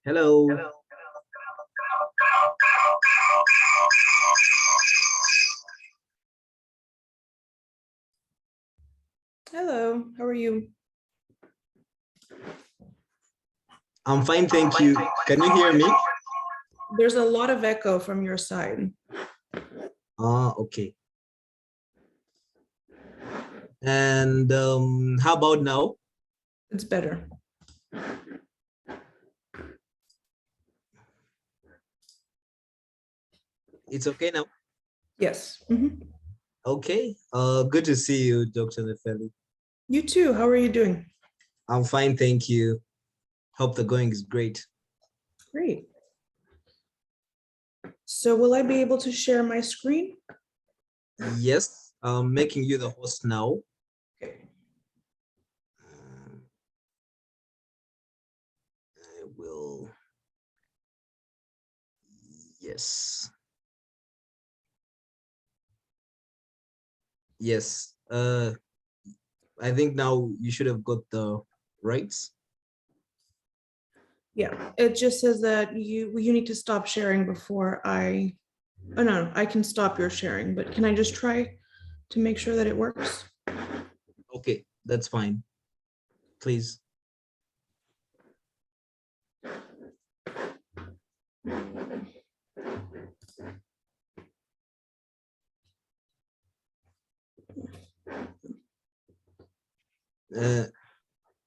Hello. Hello, how are you? I'm fine, thank you. Can you hear me? There's a lot of echo from your side. Okay. And how about now? It's better. It's okay now? Yes. Okay. Good to see you, Dr. Nefeli. You too. How are you doing? I'm fine, thank you. Hope the going is great. Great. So will I be able to share my screen? Yes, I'm making you the host now. Okay. I will. Yes. Yes. I think now you should have got the rights. Yeah, it just says that you need to stop sharing before I, oh no, I can stop your sharing, but can I just try to make sure that it works? Okay, that's fine. Please.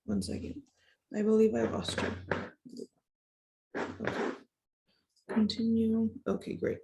One second. I believe I lost you. Okay. Continue. Okay, great.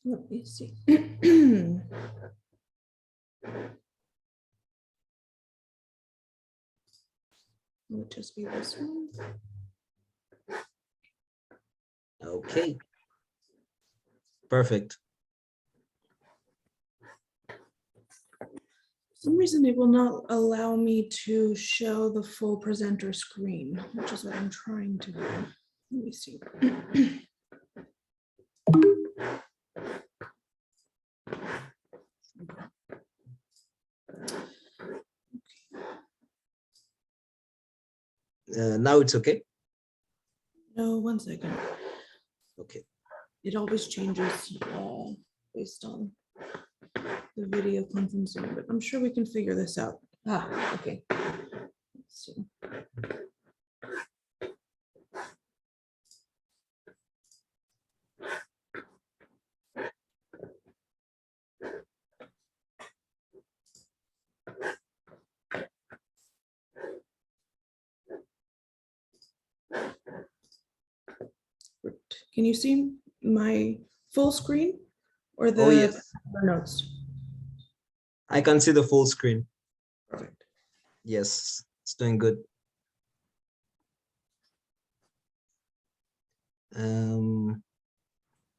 Let me see. It would just be this one. Okay. Perfect. For some reason, it will not allow me to show the full presenter screen, which is what I'm trying to do. Let me see. Now it's okay. No, 1 second. Okay. It always changes based on the video conferencing, but I'm sure we can figure this out. Okay. Let's see. Can you see my full screen or the Oh, yes. notes? I can see the full screen. Perfect. Yes, it's doing good.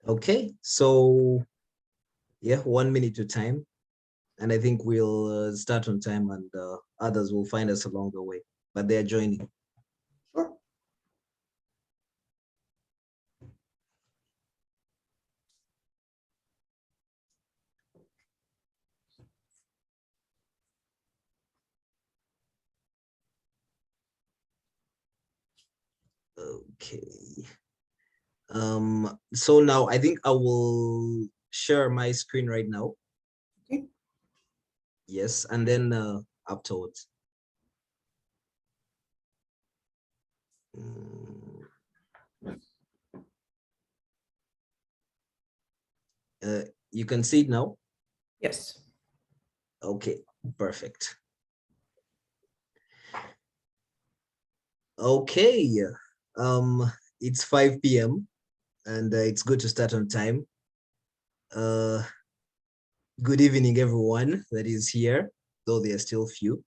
Okay, so yeah, 1 minute to time. And I think we'll start on time and others will find us along the way, but they're joining. Sure. Okay. So now I think I will share my screen right now. Okay. Yes, and then afterwards. You can see it now? Yes. Okay, perfect. Okay, it's 5 p.m. and it's good to start on time. Good evening, everyone that is here, though there are still few.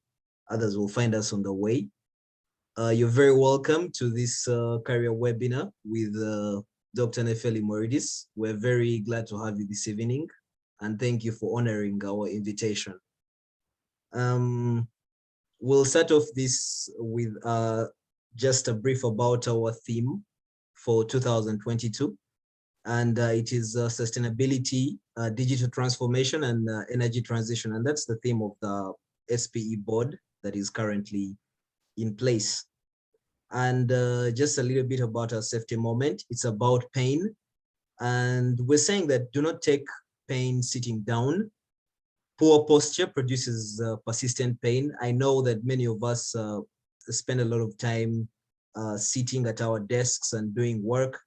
Others will find us on the way. You're very welcome to this career webinar with Dr. Nefeli Moridis. We're very glad to have you this evening, and thank you for honoring our invitation. We'll start off this with just a brief about our theme for 2022, and it is sustainability, digital transformation, and energy transition, and that's the theme of the SPE board that is currently in place. And just a little bit about our safety moment. It's about pain, and we're saying that do not take pain sitting down. Poor posture produces persistent pain. I know that many of us spend a lot of time sitting at our desks and doing work.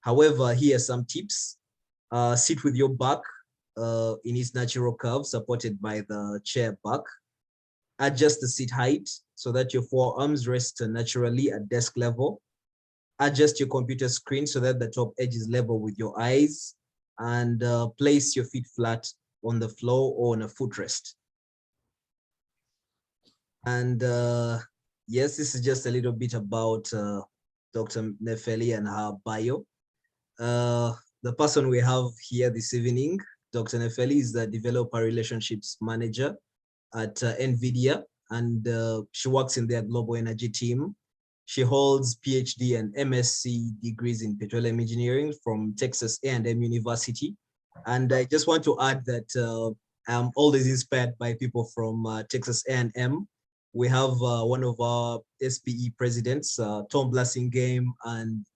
However, here are some tips. Sit with your back in its natural curve, supported by the chair back. Adjust the seat height so that your forearms rest naturally at desk level. Adjust your computer screen so that the top edge is level with your eyes, and place your feet flat on the floor or on a footrest. And yes, this is just a little bit about Dr. Nefeli and her bio. The person we have here this evening, Dr. Nefeli, is the Developer Relationships Manager at NVIDIA, and she works in their global energy team. She holds PhD and MSc degrees in petroleum engineering from Texas A&M University. And I just want to add that I'm always inspired by people from Texas A&M. We have one of our SPE presidents, Tom Blassingame, and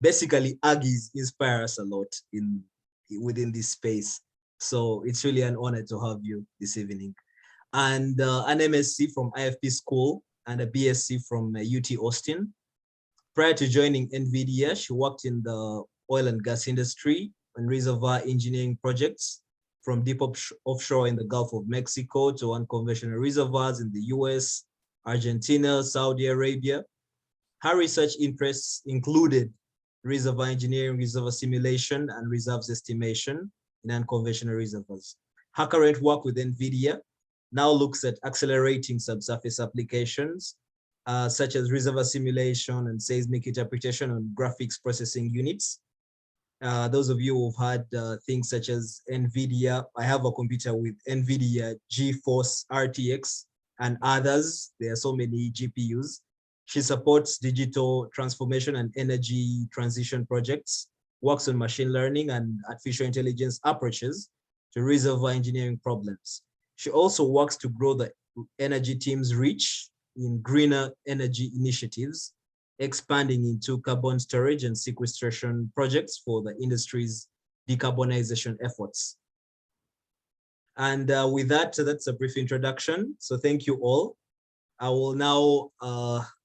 basically Aggies inspire us a lot within this space. So it's really an honor to have you this evening. And an MSc from IFP School and a BSc from UT Austin. Prior to joining NVIDIA, she worked in the oil and gas industry and reservoir engineering projects, from deep offshore in the Gulf of Mexico to unconventional reservoirs in the US, Argentina, Saudi Arabia. Her research interests included reservoir engineering, reservoir simulation, and reserves estimation in unconventional reservoirs. Her current work with NVIDIA now looks at accelerating subsurface applications, such as reservoir simulation and seismic interpretation on graphics processing units. Those of you who've had things such as NVIDIA, I have a computer with NVIDIA GeForce RTX and others. There are so many GPUs. She supports digital transformation and energy transition projects, works on machine learning and artificial intelligence approaches to reservoir engineering problems. She also works to grow the energy team's reach in greener energy initiatives, expanding into carbon storage and sequestration projects for the industry's decarbonization efforts. And with that, that's a brief introduction. So thank you all. I will now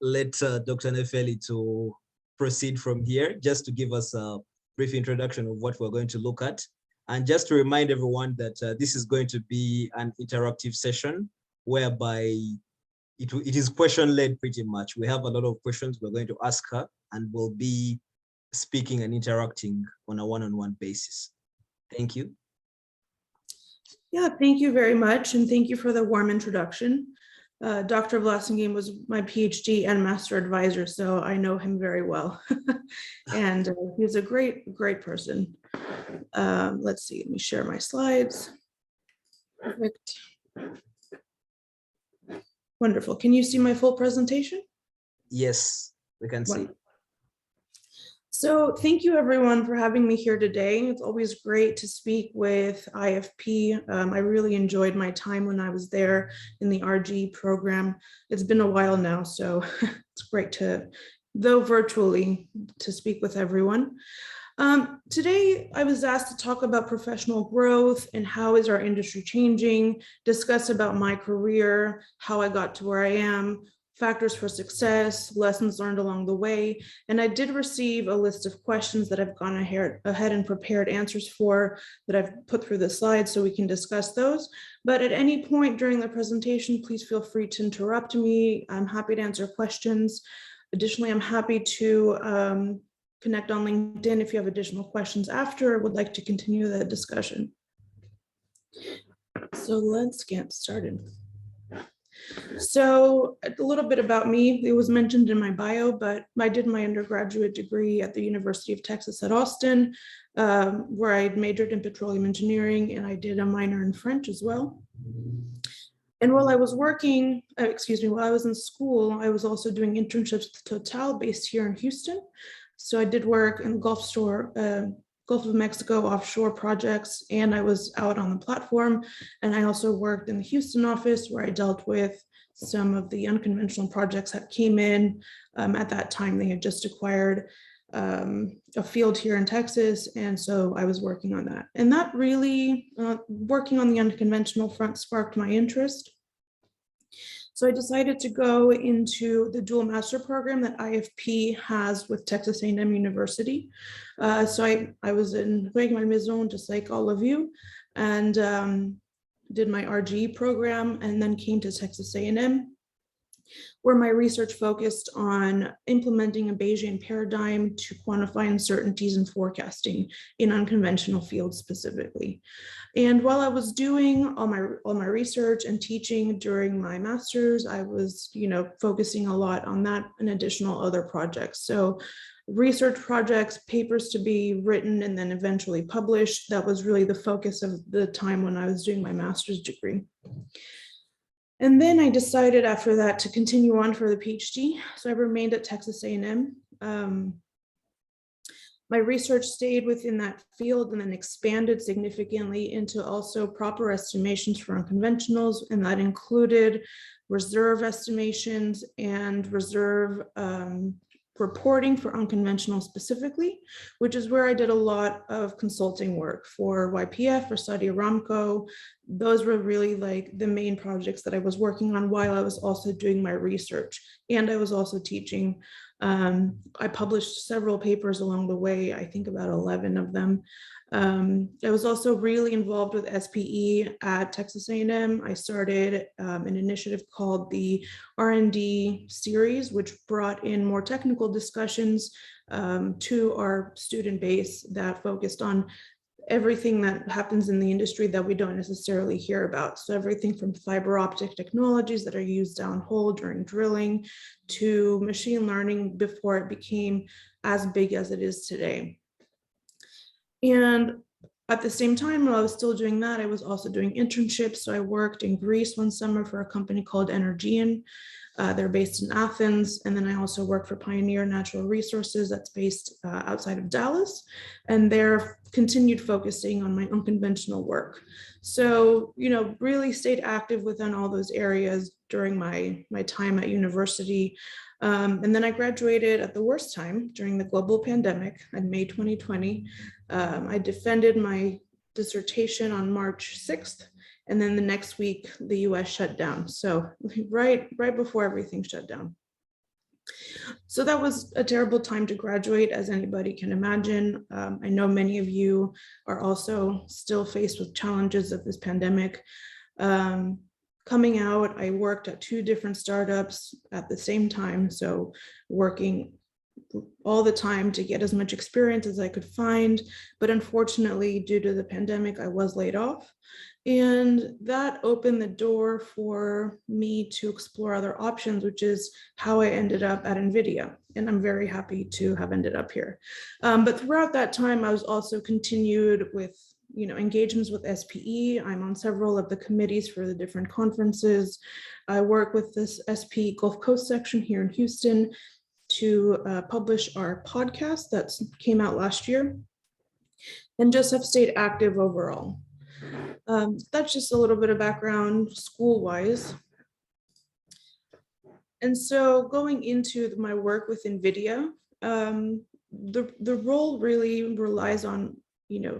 let Dr. Nefeli to proceed from here, just to give us a brief introduction of what we're going to look at. And just to remind everyone that this is going to be an interactive session whereby it is question-led pretty much. We have a lot of questions we're going to ask her, and we'll be speaking and interacting on a one-on-one basis. Thank you. Yeah, thank you very much. And thank you for the warm introduction. Dr. Blassingame was my PhD and master advisor, so I know him very well. And he's a great person. Let's see, let me share my slides. Perfect. Wonderful. Can you see my full presentation? Yes, we can see. So thank you everyone for having me here today. It's always great to speak with IFP. I really enjoyed my time when I was there in the RG program. It's been a while now, so it's great to, though virtually, to speak with everyone. Today, I was asked to talk about professional growth and how is our industry changing, discuss about my career, how I got to where I am, factors for success, lessons learned along the way. And I did receive a list of questions that I've gone ahead and prepared answers for that I've put through the slides so we can discuss those. But at any point during the presentation, please feel free to interrupt me. I'm happy to answer questions. Additionally, I'm happy to connect on LinkedIn if you have additional questions after or would like to continue the discussion. So let's get started. So a little bit about me. It was mentioned in my bio, but I did my undergraduate degree at the University of Texas at Austin, where I majored in petroleum engineering, and I did a minor in French as well. And while I was working, while I was in school, I was also doing internships with Total based here in Houston. So I did work in the Gulf of Mexico offshore projects, and I was out on the platform. And I also worked in the Houston office where I dealt with some of the unconventional projects that came in. At that time, they had just acquired a field here in Texas. And so I was working on that. And that really, working on the unconventional front sparked my interest. So I decided to go into the dual master program that IFP has with Texas A&M University. So I was in my maison, just like all of you, and did my RGE program, and then came to Texas A&M, where my research focused on implementing a Bayesian paradigm to quantify uncertainties in forecasting in unconventional fields specifically. And while I was doing all my research and teaching during my master's, I was, focusing a lot on that and additional other projects. So research projects, papers to be written and then eventually published. That was really the focus of the time when I was doing my master's degree. And then I decided after that to continue on for the PhD. So I remained at Texas A&M. My research stayed within that field and then expanded significantly into also proper estimations for unconventionals, and that included reserve estimations and reserve reporting for unconventional specifically, which is where I did a lot of consulting work for YPF, for Saudi Aramco. Those were really like the main projects that I was working on while I was also doing my research, and I was also teaching. I published several papers along the way, I think about 11 of them. I was also really involved with SPE at Texas A&M. I started an initiative called the R&D series, which brought in more technical discussions to our student base that focused on everything that happens in the industry that we don't necessarily hear about. So everything from fiber optic technologies that are used downhole during drilling to machine learning before it became as big as it is today. And at the same time, while I was still doing that, I was also doing internships. So I worked in Greece one summer for a company called Energean. They're based in Athens. And then I also work for Pioneer Natural Resources that's based outside of Dallas. And they're continued focusing on my unconventional work. So, really stayed active within all those areas during my time at university. And then I graduated at the worst time during the global pandemic in May 2020. I defended my dissertation on March 6th. And then the next week, the US shut down. So right before everything shut down. So that was a terrible time to graduate, as anybody can imagine. I know many of you are also still faced with challenges of this pandemic. Coming out, I worked at 2 different startups at the same time. So working all the time to get as much experience as I could find. But unfortunately, due to the pandemic, I was laid off. And that opened the door for me to explore other options, which is how I ended up at NVIDIA. And I'm very happy to have ended up here. But throughout that time, I was also continued with engagements with SPE. I'm on several of the committees for the different conferences. I work with this SPE Gulf Coast section here in Houston to publish our podcast that came out last year, and just have stayed active overall. That's just a little bit of background school-wise. And so going into my work with NVIDIA, the role really relies on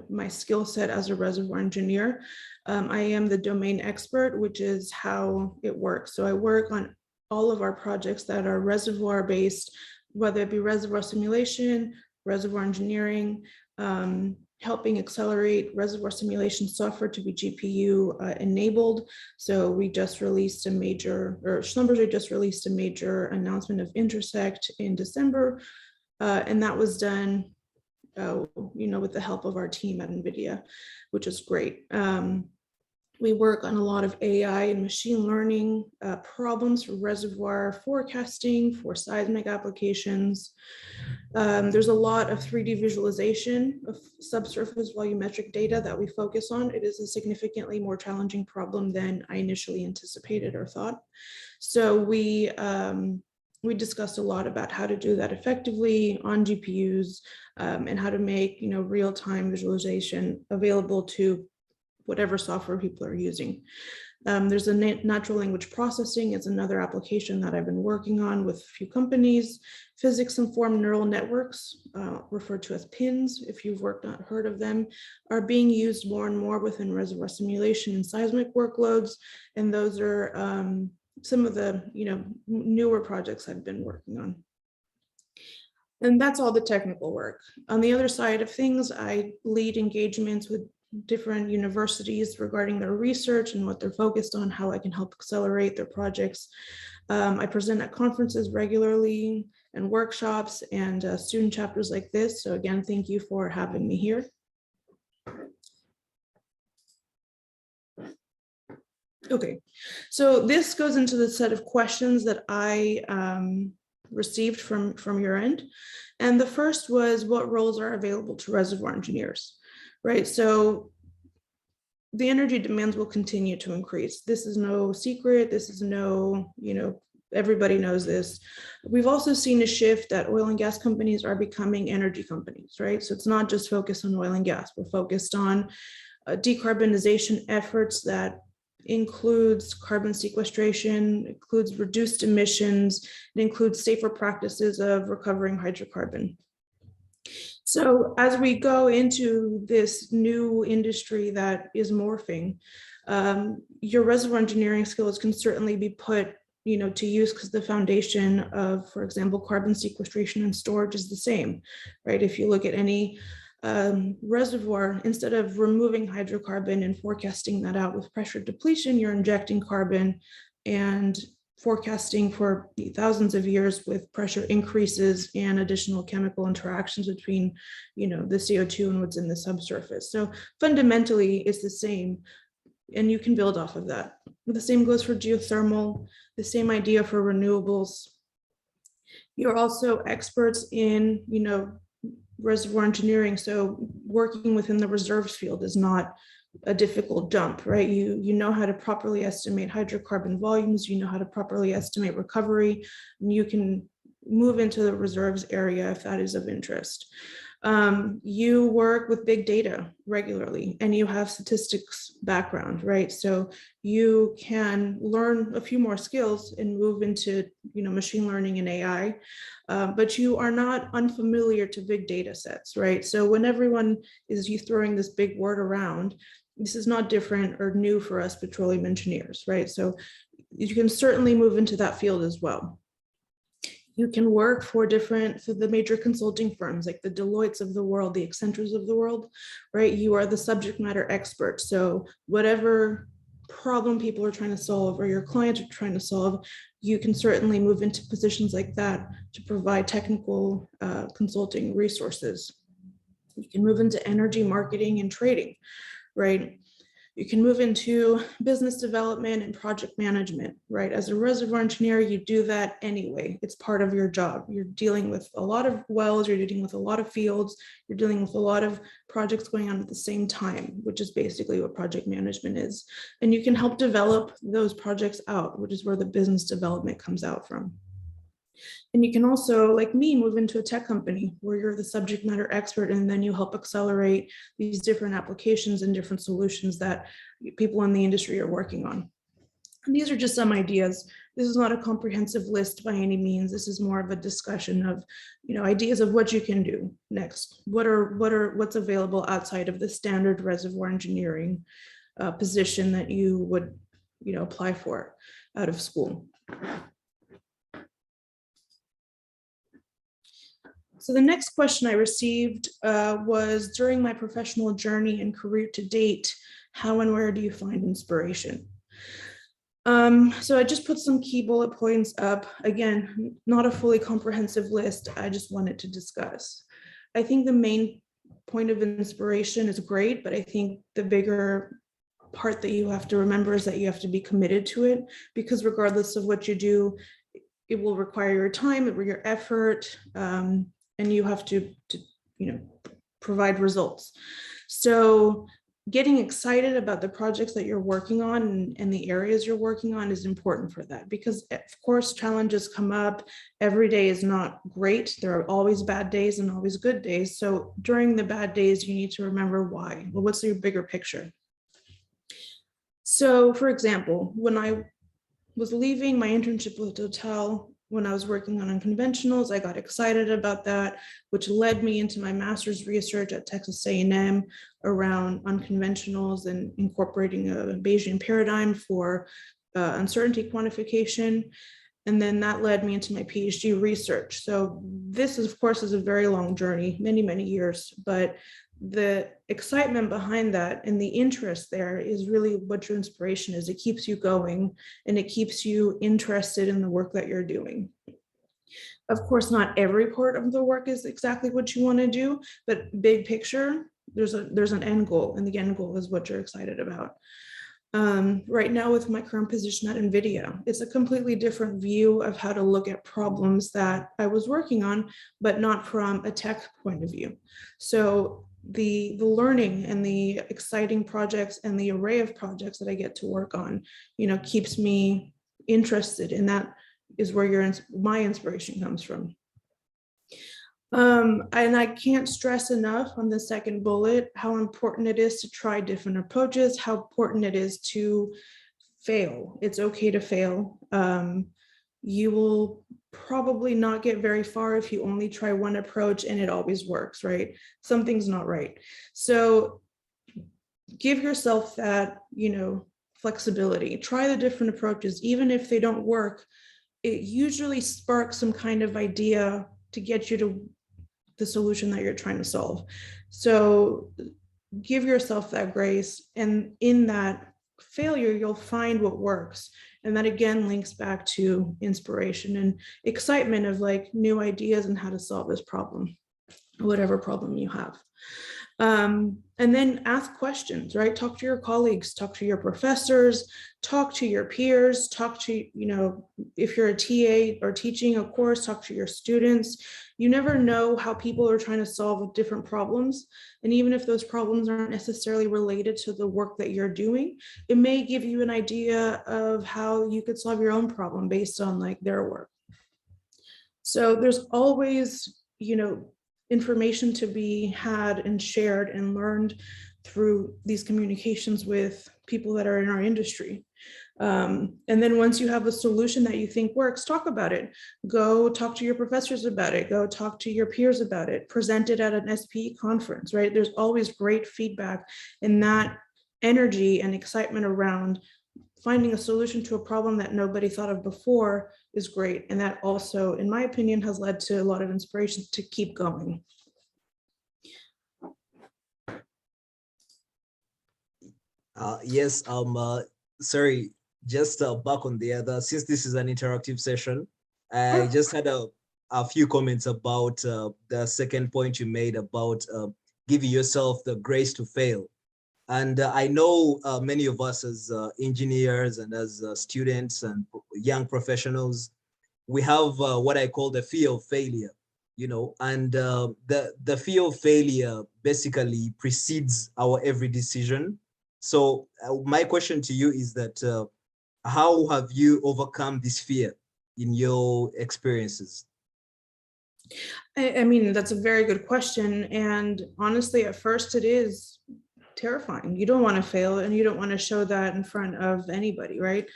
my skill set as a reservoir engineer. I am the domain expert, which is how it works. So I work on all of our projects that are reservoir based, whether it be reservoir simulation, reservoir engineering, helping accelerate reservoir simulation software to be GPU enabled. So we just released Schlumberger just released a major announcement of Intersect in December, and that was done with the help of our team at NVIDIA, which is great. We work on a lot of AI and machine learning problems for reservoir forecasting, for seismic applications. There's a lot of 3D visualization of subsurface volumetric data that we focus on. It is a significantly more challenging problem than I initially anticipated or thought. So we discussed a lot about how to do that effectively on GPUs and how to make real-time visualization available to whatever software people are using. There's a natural language processing. It's another application that I've been working on with a few companies. Physics-informed neural networks, referred to as PINs, if you've heard of them, are being used more and more within reservoir simulation and seismic workloads. And those are some of the newer projects I've been working on. And that's all the technical work. On the other side of things, I lead engagements with different universities regarding their research and what they're focused on, how I can help accelerate their projects. I present at conferences regularly and workshops and student chapters like this. So again, thank you for having me here. Okay, so this goes into the set of questions that I received from your end. And the first was, what roles are available to reservoir engineers? Right, so the energy demands will continue to increase. This is no secret. This is no, everybody knows this. We've also seen a shift that oil and gas companies are becoming energy companies, right? So it's not just focused on oil and gas. We're focused on decarbonization efforts that includes carbon sequestration, includes reduced emissions, it includes safer practices of recovering hydrocarbon. So as we go into this new industry that is morphing, your reservoir engineering skills can certainly be put to use, because the foundation of, for example, carbon sequestration and storage is the same, right? If you look at any reservoir, instead of removing hydrocarbon and forecasting that out with pressure depletion, you're injecting carbon and forecasting for thousands of years with pressure increases and additional chemical interactions between, the CO2 and what's in the subsurface. So fundamentally, it's the same, and you can build off of that. The same goes for geothermal, the same idea for renewables. You're also experts in, reservoir engineering. So working within the reserves field is not a difficult jump, right? You know how to properly estimate hydrocarbon volumes, you know how to properly estimate recovery, and you can move into the reserves area if that is of interest. You work with big data regularly, and you have statistics background, right? So you can learn a few more skills and move into, machine learning and AI, but you are not unfamiliar to big data sets, right? So when everyone is throwing this big word around, this is not different or new for us petroleum engineers, right? So you can certainly move into that field as well. You can work for the major consulting firms like the Deloittes of the world, the Accentures of the world, right? You are the subject matter expert. So whatever problem people are trying to solve or your clients are trying to solve, you can certainly move into positions like that to provide technical consulting resources. You can move into energy marketing and trading, right? You can move into business development and project management, right? As a reservoir engineer, you do that anyway. It's part of your job. You're dealing with a lot of wells, you're dealing with a lot of fields, you're dealing with a lot of projects going on at the same time, which is basically what project management is. And you can help develop those projects out, which is where the business development comes out from. And you can also, like me, move into a tech company where you're the subject matter expert, and then you help accelerate these different applications and different solutions that people in the industry are working on. And these are just some ideas. This is not a comprehensive list by any means. This is more of a discussion of, ideas of what you can do next. What's available outside of the standard reservoir engineering position that you would, apply for out of school. So the next question I received was, during my professional journey and career to date, how and where do you find inspiration? So I just put some key bullet points up. Again, not a fully comprehensive list. I just wanted to discuss. I think the main point of inspiration is great, but I think the bigger part that you have to remember is that you have to be committed to it, because regardless of what you do, it will require your time, your effort, and you have to provide results. So getting excited about the projects that you're working on and the areas you're working on is important for that, because of course challenges come up. Every day is not great. There are always bad days and always good days. So during the bad days, you need to remember why. Well, what's your bigger picture? So for example, when I was leaving my internship with Total, when I was working on unconventionals, I got excited about that, which led me into my master's research at Texas A&M around unconventionals and incorporating a Bayesian paradigm for uncertainty quantification. And then that led me into my PhD research. So this, of course, is a very long journey, many, many years, but the excitement behind that and the interest there is really what your inspiration is. It keeps you going and it keeps you interested in the work that you're doing. Of course, not every part of the work is exactly what you want to do, but big picture, there's an end goal, and the end goal is what you're excited about. Right now with my current position at NVIDIA, it's a completely different view of how to look at problems that I was working on, but not from a tech point of view. So the learning and the exciting projects and the array of projects that I get to work on, keeps me interested, and that is where my inspiration comes from. And I can't stress enough on the second bullet how important it is to try different approaches, how important it is to fail. It's okay to fail. You will probably not get very far if you only try one approach and it always works, right? Something's not right. So give yourself that, flexibility. Try the different approaches. Even if they don't work, it usually sparks some kind of idea to get you to the solution that you're trying to solve. So give yourself that grace, and in that failure, you'll find what works. And that again links back to inspiration and excitement of like new ideas and how to solve this problem, whatever problem you have. And then ask questions, right? Talk to your colleagues, talk to your professors, talk to your peers, talk to, if you're a TA or teaching a course, talk to your students. You never know how people are trying to solve different problems. And even if those problems aren't necessarily related to the work that you're doing, it may give you an idea of how you could solve your own problem based on like their work. So there's always, information to be had and shared and learned through these communications with people that are in our industry. And then once you have a solution that you think works, talk about it. Go talk to your professors about it. Go talk to your peers about it. Present it at an SPE conference, right? There's always great feedback, and that energy and excitement around finding a solution to a problem that nobody thought of before is great. And that also, in my opinion, has led to a lot of inspiration to keep going. Yes, sorry, just back on the other, since this is an interactive session, I just had a few comments about the second point you made about giving yourself the grace to fail. And I know many of us as engineers and as students and young professionals, we have what I call the fear of failure, and the fear of failure basically precedes our every decision. So my question to you is that how have you overcome this fear in your experiences? I mean, that's a very good question. And honestly, at first it is terrifying. You don't want to fail, and you don't want to show that in front of anybody, right?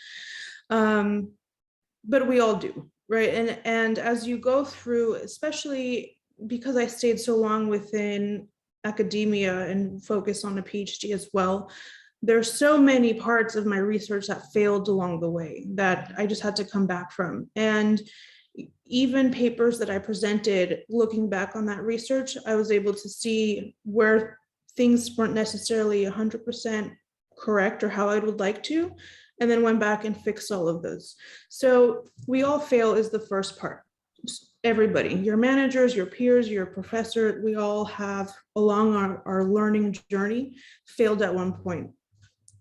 But we all do, right? And as you go through, especially because I stayed so long within academia and focused on a PhD as well, there's so many parts of my research that failed along the way that I just had to come back from. And even papers that I presented, looking back on that research, I was able to see where things weren't necessarily 100% correct or how I would like to, and then went back and fixed all of those. So we all fail is the first part. Everybody, your managers, your peers, your professor, we all have along our learning journey failed at one point.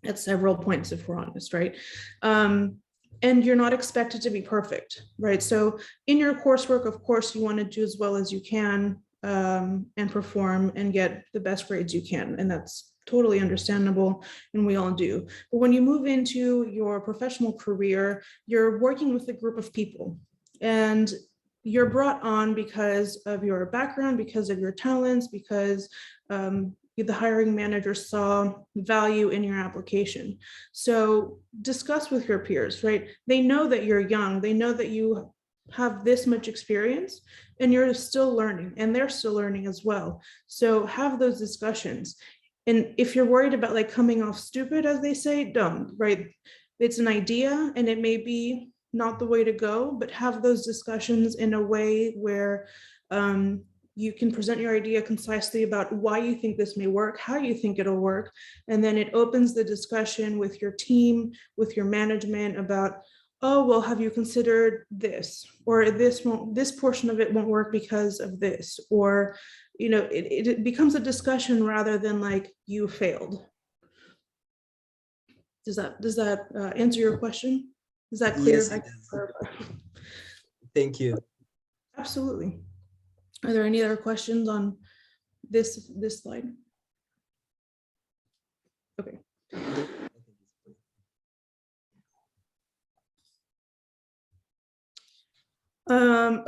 at several points, if we're honest, right? And you're not expected to be perfect, right? So in your coursework, of course, you want to do as well as you can, and perform and get the best grades you can. And that's totally understandable, and we all do. But when you move into your professional career, you're working with a group of people, and you're brought on because of your background, because of your talents, because the hiring manager saw value in your application. So discuss with your peers, right? They know that you're young. They know that you have this much experience and you're still learning, and they're still learning as well. So have those discussions. And if you're worried about like coming off stupid, as they say, don't, right? It's an idea and it may be not the way to go, but have those discussions in a way where you can present your idea concisely about why you think this may work, how you think it'll work, and then it opens the discussion with your team, with your management about, oh, well, have you considered this? Or this portion of it won't work because of this. Or, you know, it becomes a discussion rather than like you failed. Does that answer your question? Is that clear? Yes, it does. Thank you. Absolutely. Are there any other questions on this slide? Okay.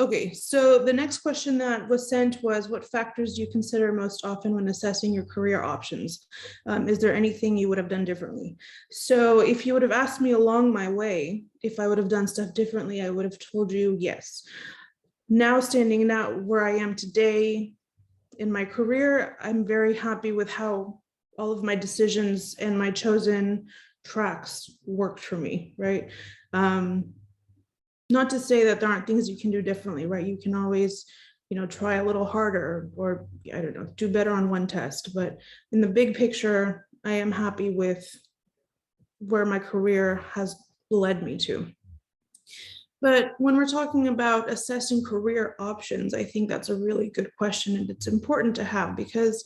Okay, so the next question that was sent was, what factors do you consider most often when assessing your career options? Is there anything you would have done differently? So if you would have asked me along my way, if I would have done stuff differently, I would have told you yes. Now standing now where I am today in my career, I'm very happy with how all of my decisions and my chosen tracks worked for me, right? Not to say that there aren't things you can do differently, right? You can always, you know, try a little harder, or I don't know, do better on one test. But in the big picture, I am happy with where my career has led me to. But when we're talking about assessing career options, I think that's a really good question, and it's important to have because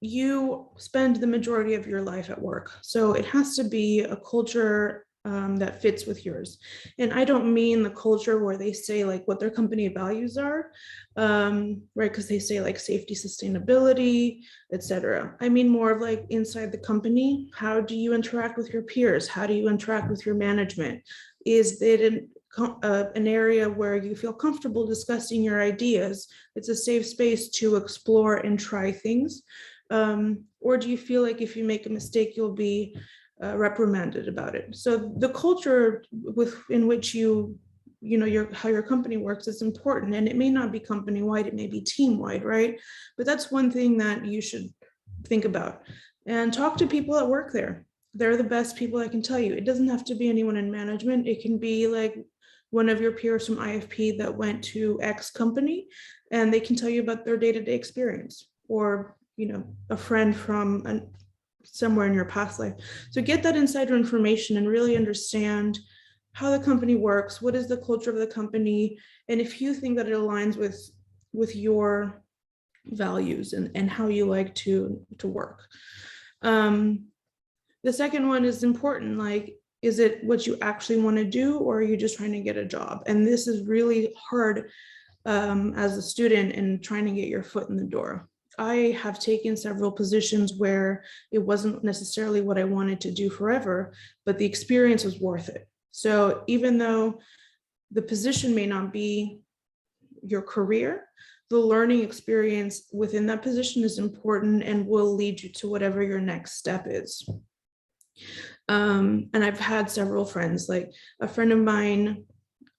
you spend the majority of your life at work. So it has to be a culture that fits with yours. And I don't mean the culture where they say like what their company values are, right? Because they say like safety, sustainability, etc. I mean more of like inside the company. How do you interact with your peers? How do you interact with your management? Is it an area where you feel comfortable discussing your ideas? It's a safe space to explore and try things. Or do you feel like if you make a mistake, you'll be reprimanded about it? So the culture in which you know how your company works is important, and it may not be company wide, it may be team wide, right? But that's one thing that you should think about, and talk to people that work there. They're the best people, I can tell you. It doesn't have to be anyone in management. It can be like one of your peers from IFP that went to X company, and they can tell you about their day-to-day experience, or you know, a friend from somewhere in your past life. So get that insider information and really understand how the company works, what is the culture of the company, and if you think that it aligns with your values and how you like to work. The second one is important, like, is it what you actually want to do, or are you just trying to get a job? And this is really hard as a student and trying to get your foot in the door. I have taken several positions where it wasn't necessarily what I wanted to do forever, but the experience was worth it. So even though the position may not be your career, the learning experience within that position is important and will lead you to whatever your next step is. And I've had several friends, like a friend of mine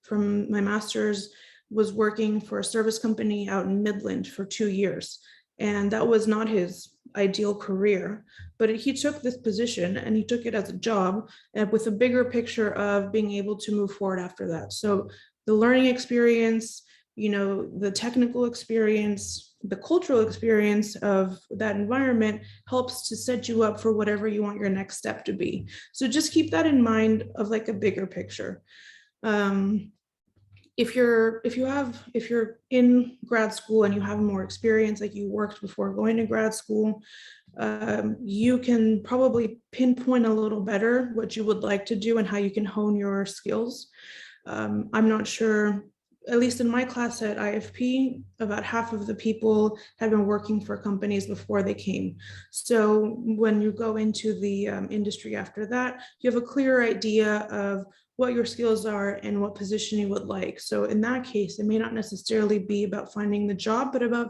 from my master's was working for a service company out in Midland for 2 years. And that was not his ideal career, but he took this position and he took it as a job, and with a bigger picture of being able to move forward after that. So the learning experience, you know, the technical experience, the cultural experience of that environment helps to set you up for whatever you want your next step to be. So just keep that in mind of like a bigger picture. If you're in grad school and you have more experience, like you worked before going to grad school, you can probably pinpoint a little better what you would like to do and how you can hone your skills. I'm not sure, at least in my class at IFP, about half of the people had been working for companies before they came. So when you go into the industry after that, you have a clear idea of what your skills are and what position you would like. So in that case, it may not necessarily be about finding the job, but about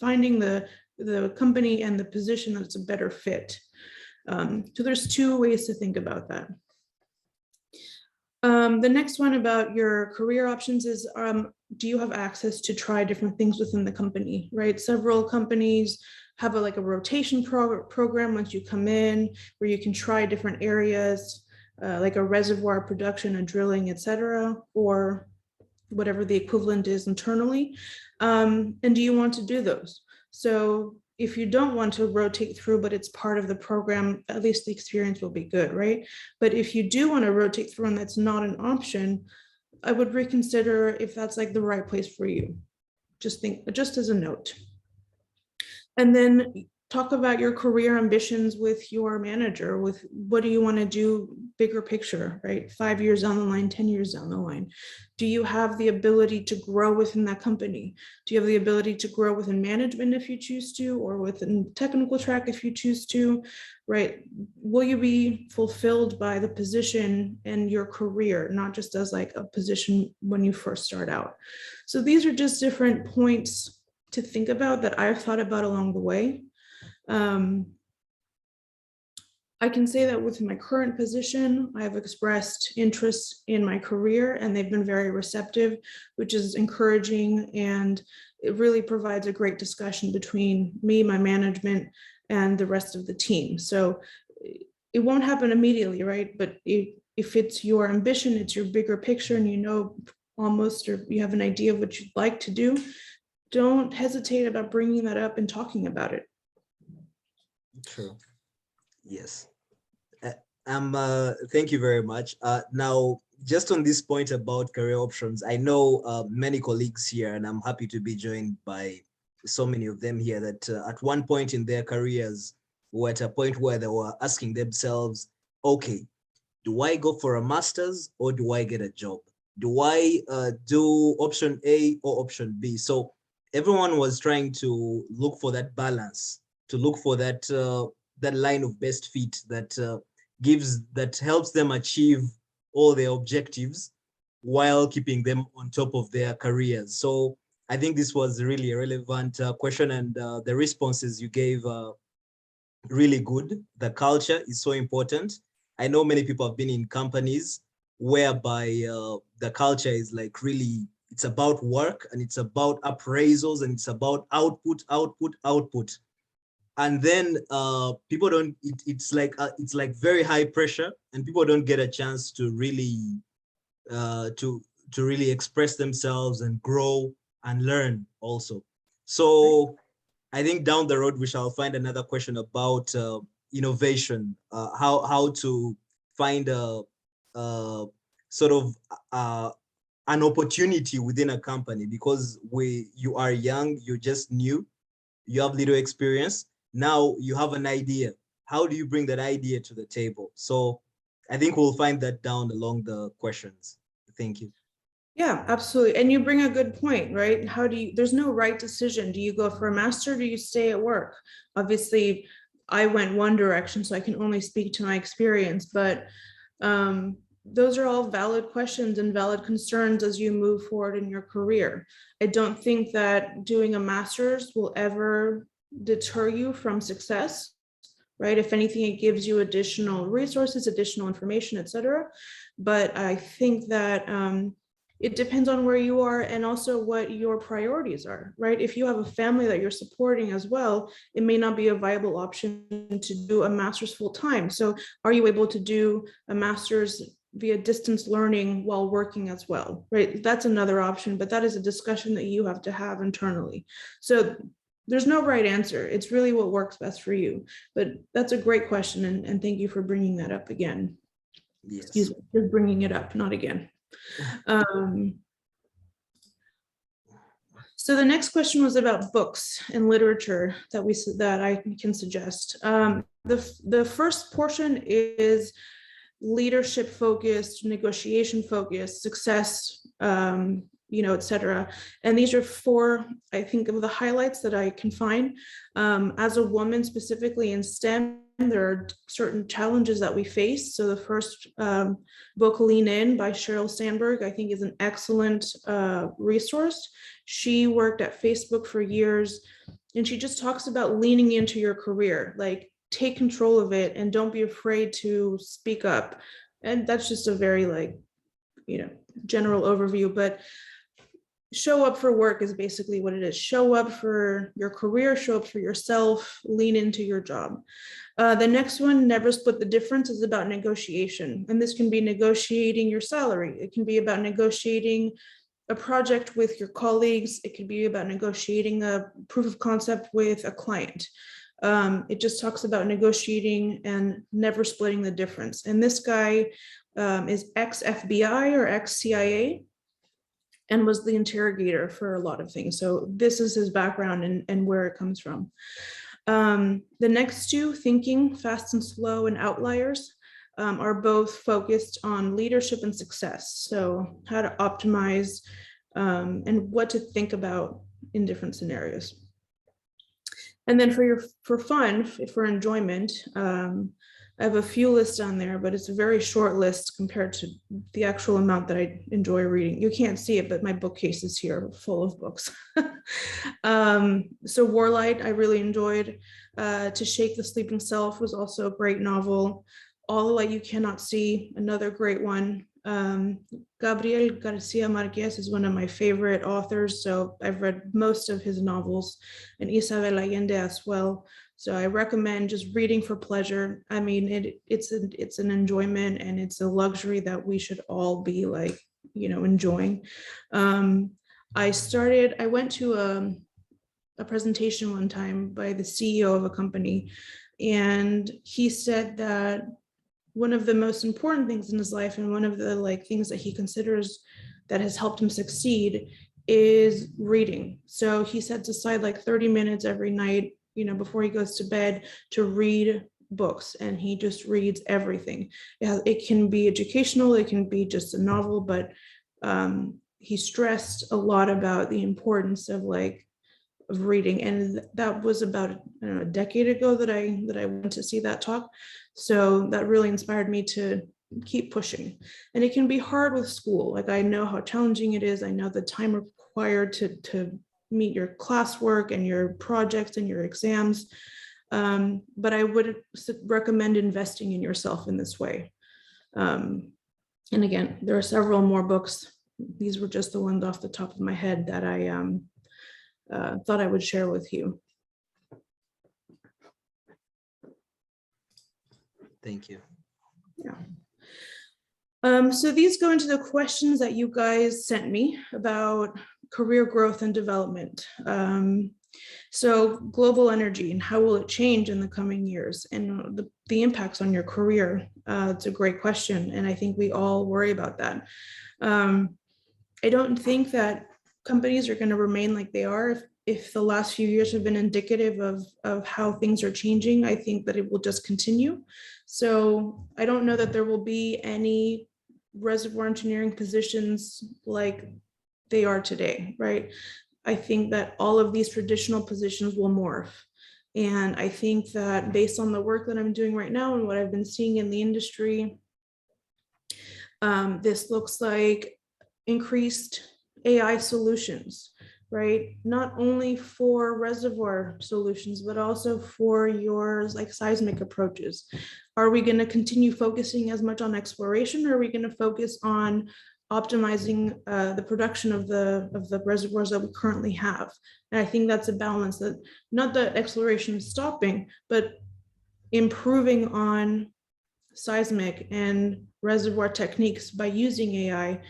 finding the company and the position that's a better fit. So there's two ways to think about that. The next one about your career options is, do you have access to try different things within the company, right? Several companies have like a rotation program once you come in, where you can try different areas, like a reservoir production, a drilling, etc., or whatever the equivalent is internally. And do you want to do those? So if you don't want to rotate through, but it's part of the program, at least the experience will be good, right? But if you do want to rotate through and that's not an option, I would reconsider if that's like the right place for you. Just as a note. And then talk about your career ambitions with your manager, with what do you want to do, bigger picture, right? 5 years down the line, 10 years down the line. Do you have the ability to grow within that company? Do you have the ability to grow within management if you choose to, or within technical track if you choose to, right? Will you be fulfilled by the position and your career, not just as like a position when you first start out? So these are just different points to think about that I've thought about along the way. I can say that with my current position, I have expressed interest in my career and they've been very receptive, which is encouraging, and it really provides a great discussion between me, my management, and the rest of the team. So it won't happen immediately, right? But if it's your ambition, it's your bigger picture, and you know almost, or you have an idea of what you'd like to do, don't hesitate about bringing that up and talking about it. True. Yes. Thank you very much. Now, just on this point about career options, I know many colleagues here, and I'm happy to be joined by so many of them here, that at one point in their careers were at a point where they were asking themselves, okay, do I go for a master's or do I get a job? Do I do option A or option B? So everyone was trying to look for that balance, to look for that that line of best fit that helps them achieve all their objectives while keeping them on top of their careers. So I think this was really a relevant question, and the responses you gave really good. The culture is so important. I know many people have been in companies whereby the culture is like really, it's about work and it's about appraisals and it's about output, output, output. And then people don't, it's like very high pressure, and people don't get a chance to really to really express themselves and grow and learn also. So I think down the road we shall find another question about innovation, how to find a sort of an opportunity within a company, because you are young, you're just new, you have little experience. Now you have an idea. How do you bring that idea to the table? So I think we'll find that down along the questions. Thank you. Yeah, absolutely. And you bring a good point, right? There's no right decision. Do you go for a master? Or do you stay at work? Obviously, I went one direction, so I can only speak to my experience, but those are all valid questions and valid concerns as you move forward in your career. I don't think that doing a master's will ever deter you from success, right? If anything, it gives you additional resources, additional information, etc. But I think that it depends on where you are and also what your priorities are, right? If you have a family that you're supporting as well, it may not be a viable option to do a master's full time. So are you able to do a master's via distance learning while working as well, right? That's another option, but that is a discussion that you have to have internally. So there's no right answer. It's really what works best for you. But that's a great question, and thank you for bringing that up again. Yes. Excuse me, just bringing it up, not again. So the next question was about books and literature that I can suggest. The first portion is leadership focused, negotiation focused, success, et cetera. And these are four, I think, of the highlights that I can find. As a woman, specifically in STEM, there are certain challenges that we face. So the first book, Lean In by Sheryl Sandberg, I think is an excellent resource. She worked at Facebook for years, and she just talks about leaning into your career, like take control of it and don't be afraid to speak up. And that's just a very general overview, but show up for work is basically what it is. Show up for your career, show up for yourself, lean into your job. The next one, Never Split the Difference, is about negotiation. And this can be negotiating your salary. It can be about negotiating a project with your colleagues. It could be about negotiating a proof of concept with a client. It just talks about negotiating and never splitting the difference. And this guy is ex-FBI or ex-CIA and was the interrogator for a lot of things. So this is his background and where it comes from. The next two, Thinking Fast and Slow and Outliers, are both focused on leadership and success. So how to optimize and what to think about in different scenarios. And then for fun, for enjoyment, I have a few lists on there, but it's a very short list compared to the actual amount that I enjoy reading. You can't see it, but my bookcase is here full of books. So Warlight, I really enjoyed. To Shake the Sleeping Self was also a great novel. All the Light You Cannot See, another great one. Gabriel Garcia Marquez is one of my favorite authors, so I've read most of his novels, and Isabel Allende as well. So I recommend just reading for pleasure. I mean, it's an enjoyment and it's a luxury that we should all be enjoying. I went to a presentation one time by the CEO of a company, and he said that one of the most important things in his life and one of the things that he considers that has helped him succeed is reading. So he sets aside 30 minutes every night, before he goes to bed, to read books, and he just reads everything. It can be educational, it can be just a novel, but he stressed a lot about the importance of reading, and that was about a decade ago that I went to see that talk. So that really inspired me to keep pushing. And it can be hard with school. I know how challenging it is. I know the time required to meet your classwork and your projects and your exams. But I would recommend investing in yourself in this way. And again, there are several more books. These were just the ones off the top of my head that I thought I would share with you. Thank you. Yeah. So these go into the questions that you guys sent me about career growth and development. So global energy and how will it change in the coming years, and the impacts on your career. It's a great question, and I think we all worry about that. I don't think that companies are going to remain like they are. If the last few years have been indicative of how things are changing, I think that it will just continue. So I don't know that there will be any reservoir engineering positions like they are today, right? I think that all of these traditional positions will morph. And I think that based on the work that I'm doing right now and what I've been seeing in the industry, this looks like increased AI solutions, right? Not only for reservoir solutions, but also for your seismic approaches. Are we going to continue focusing as much on exploration, or are we going to focus on optimizing the production of the reservoirs that we currently have? And I think that's a balance, that not that exploration is stopping, but improving on seismic and reservoir techniques by using AI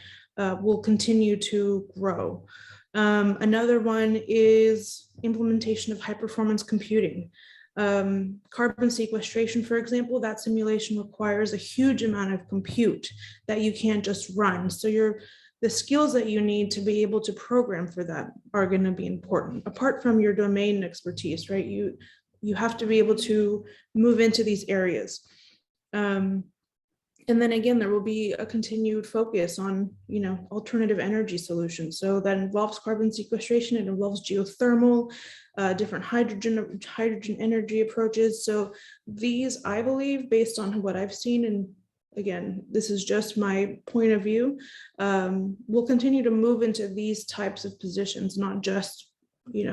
will continue to grow. Another one is implementation of high performance computing. Carbon sequestration, for example, that simulation requires a huge amount of compute that you can't just run. So the skills that you need to be able to program for that are going to be important. Apart from your domain expertise, right? You have to be able to move into these areas. And then again, there will be a continued focus on, alternative energy solutions. So that involves carbon sequestration, it involves geothermal, different hydrogen energy approaches. So these, I believe, based on what I've seen, and again, this is just my point of view, we'll continue to move into these types of positions, not just,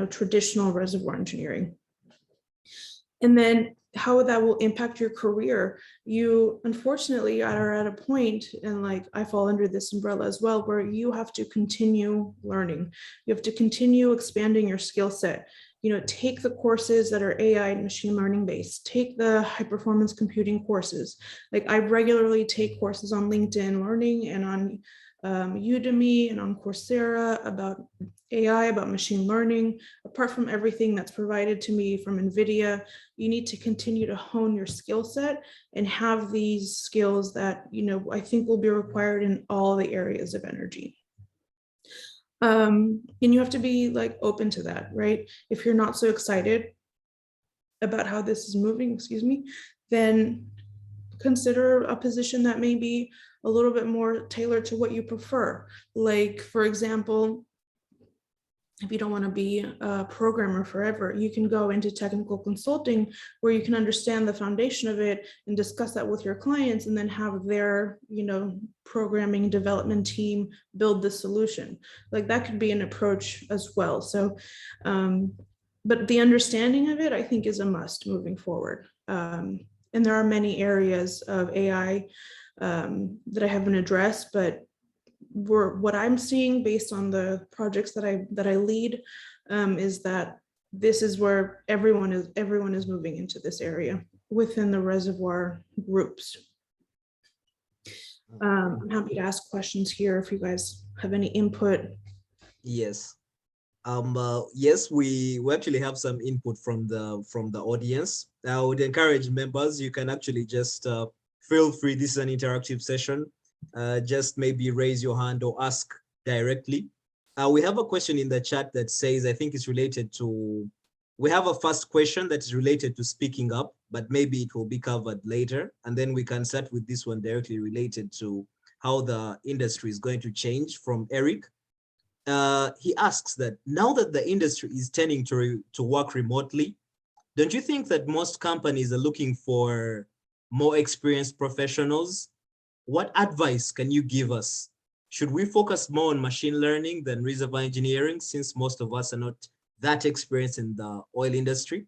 traditional reservoir engineering. And then how that will impact your career. You unfortunately are at a point, and like I fall under this umbrella as well, where you have to continue learning. You have to continue expanding your skill set. Take the courses that are AI and machine learning based, take the high performance computing courses. Like I regularly take courses on LinkedIn Learning and on Udemy and on Coursera about AI, about machine learning. Apart from everything that's provided to me from NVIDIA, you need to continue to hone your skill set and have these skills that, I think will be required in all the areas of energy. And you have to be like open to that, right? If you're not so excited about how this is moving, then consider a position that may be a little bit more tailored to what you prefer. Like, for example, if you don't want to be a programmer forever, you can go into technical consulting where you can understand the foundation of it and discuss that with your clients, and then have their, programming development team build the solution. Like that could be an approach as well. So, but the understanding of it, I think, is a must moving forward. And there are many areas of AI that I haven't addressed, but what I'm seeing based on the projects that I lead is that this is where everyone is moving into this area within the reservoir groups. I'm happy to ask questions here if you guys have any input. Yes. Yes, we actually have some input from the audience. I would encourage members, you can actually just feel free. This is an interactive session. Just maybe raise your hand or ask directly. We have a question in the chat that says, I think it's related to, we have a first question that is related to speaking up, but maybe it will be covered later. And then we can start with this one directly related to how the industry is going to change, from Eric. He asks that now that the industry is tending to work remotely, don't you think that most companies are looking for more experienced professionals? What advice can you give us? Should we focus more on machine learning than reservoir engineering, since most of us are not that experienced in the oil industry?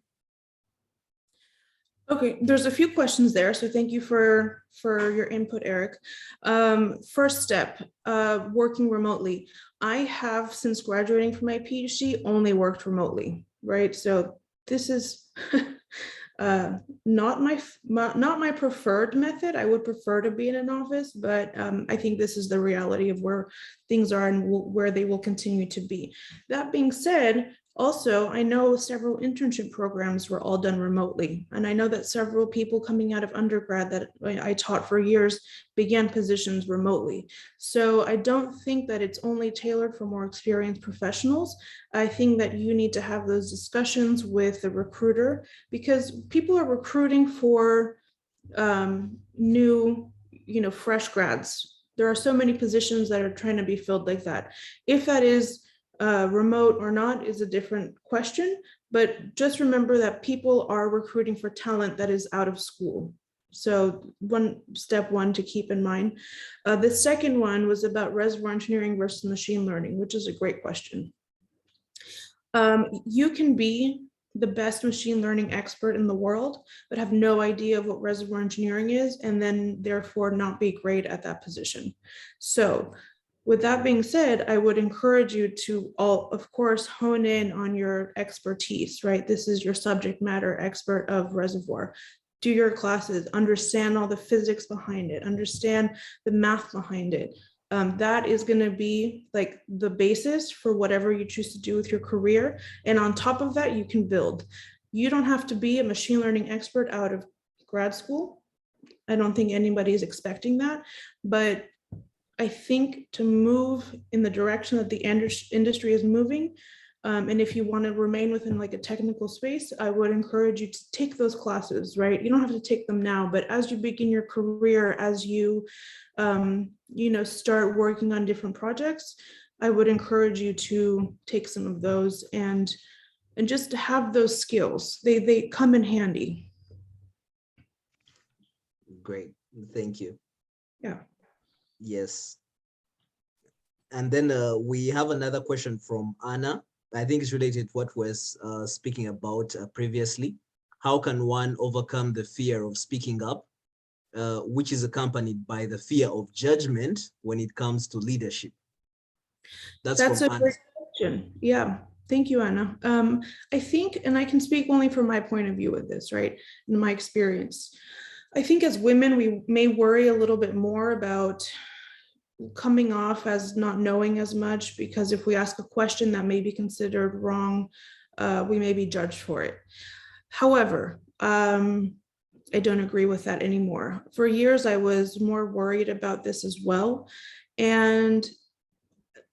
Okay, there's a few questions there, so thank you for your input, Eric. First step, working remotely. I have, since graduating from my PhD, only worked remotely, right? So this is not my preferred method. I would prefer to be in an office, but I think this is the reality of where things are and where they will continue to be. That being said, also, I know several internship programs were all done remotely. And I know that several people coming out of undergrad that I taught for years began positions remotely. So I don't think that it's only tailored for more experienced professionals. I think that you need to have those discussions with the recruiter, because people are recruiting for new, fresh grads. There are so many positions that are trying to be filled like that. If that is remote or not is a different question, but just remember that people are recruiting for talent that is out of school. So step one to keep in mind. The second one was about reservoir engineering versus machine learning, which is a great question. You can be the best machine learning expert in the world, but have no idea of what reservoir engineering is, and then therefore not be great at that position. So with that being said, I would encourage you to of course, hone in on your expertise, right? This is your subject matter expert of reservoir. Do your classes, understand all the physics behind it, understand the math behind it. That is going to be like the basis for whatever you choose to do with your career. And on top of that, you can build. You don't have to be a machine learning expert out of grad school. I don't think anybody is expecting that, but I think to move in the direction that the industry is moving, and if you want to remain within like a technical space, I would encourage you to take those classes, right? You don't have to take them now, but as you begin your career, as you, start working on different projects, I would encourage you to take some of those and just to have those skills. They come in handy. Great, thank you. Yeah. Yes. And then we have another question from Anna. I think it's related to what we're speaking about previously. How can one overcome the fear of speaking up, which is accompanied by the fear of judgment when it comes to leadership? That's a from Anna. great question. Yeah. Thank you, Anna. I think, and I can speak only from my point of view with this, right? In my experience, I think as women, we may worry a little bit more about coming off as not knowing as much, because if we ask a question that may be considered wrong, we may be judged for it. However, I don't agree with that anymore. For years, I was more worried about this as well. And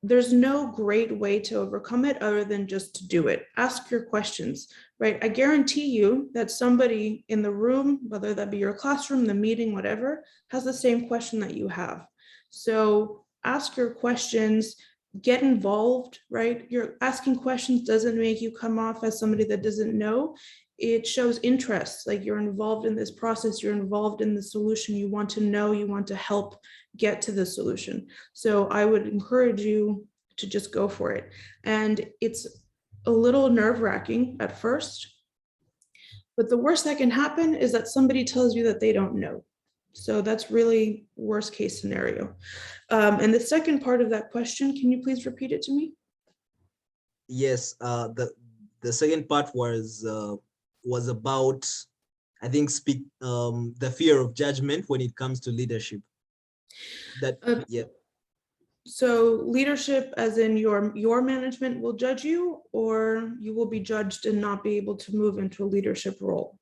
there's no great way to overcome it other than just to do it. Ask your questions, right? I guarantee you that somebody in the room, whether that be your classroom, the meeting, whatever, has the same question that you have. So ask your questions, get involved, right? You're asking questions doesn't make you come off as somebody that doesn't know. It shows interest, like you're involved in this process, you're involved in the solution, you want to know, you want to help get to the solution. So I would encourage you to just go for it. And it's a little nerve-wracking at first, but the worst that can happen is that somebody tells you that they don't know. So that's really worst case scenario. And the second part of that question, can you please repeat it to me? Yes, the second part was about, I think, the fear of judgment when it comes to leadership. That yeah. So leadership, as in your management will judge you, or you will be judged and not be able to move into a leadership role?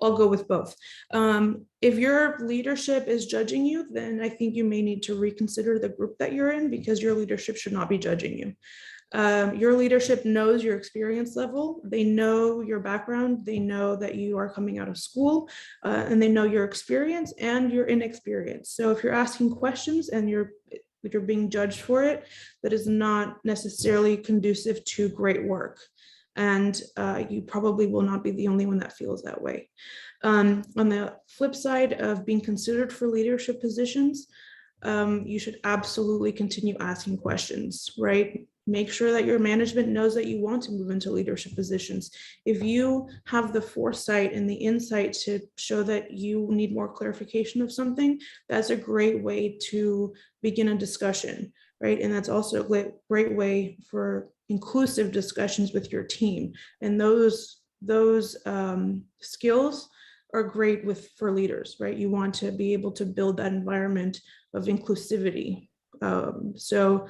I'll go with both. If your leadership is judging you, then I think you may need to reconsider the group that you're in, because your leadership should not be judging you. Your leadership knows your experience level. They know your background. They know that you are coming out of school, and they know your experience and your inexperience. So if you're asking questions and you're being judged for it, that is not necessarily conducive to great work. And you probably will not be the only one that feels that way. On the flip side of being considered for leadership positions, you should absolutely continue asking questions, right? Make sure that your management knows that you want to move into leadership positions. If you have the foresight and the insight to show that you need more clarification of something, that's a great way to begin a discussion, right? And that's also a great way for inclusive discussions with your team. And those skills are great for leaders, right? You want to be able to build that environment of inclusivity. So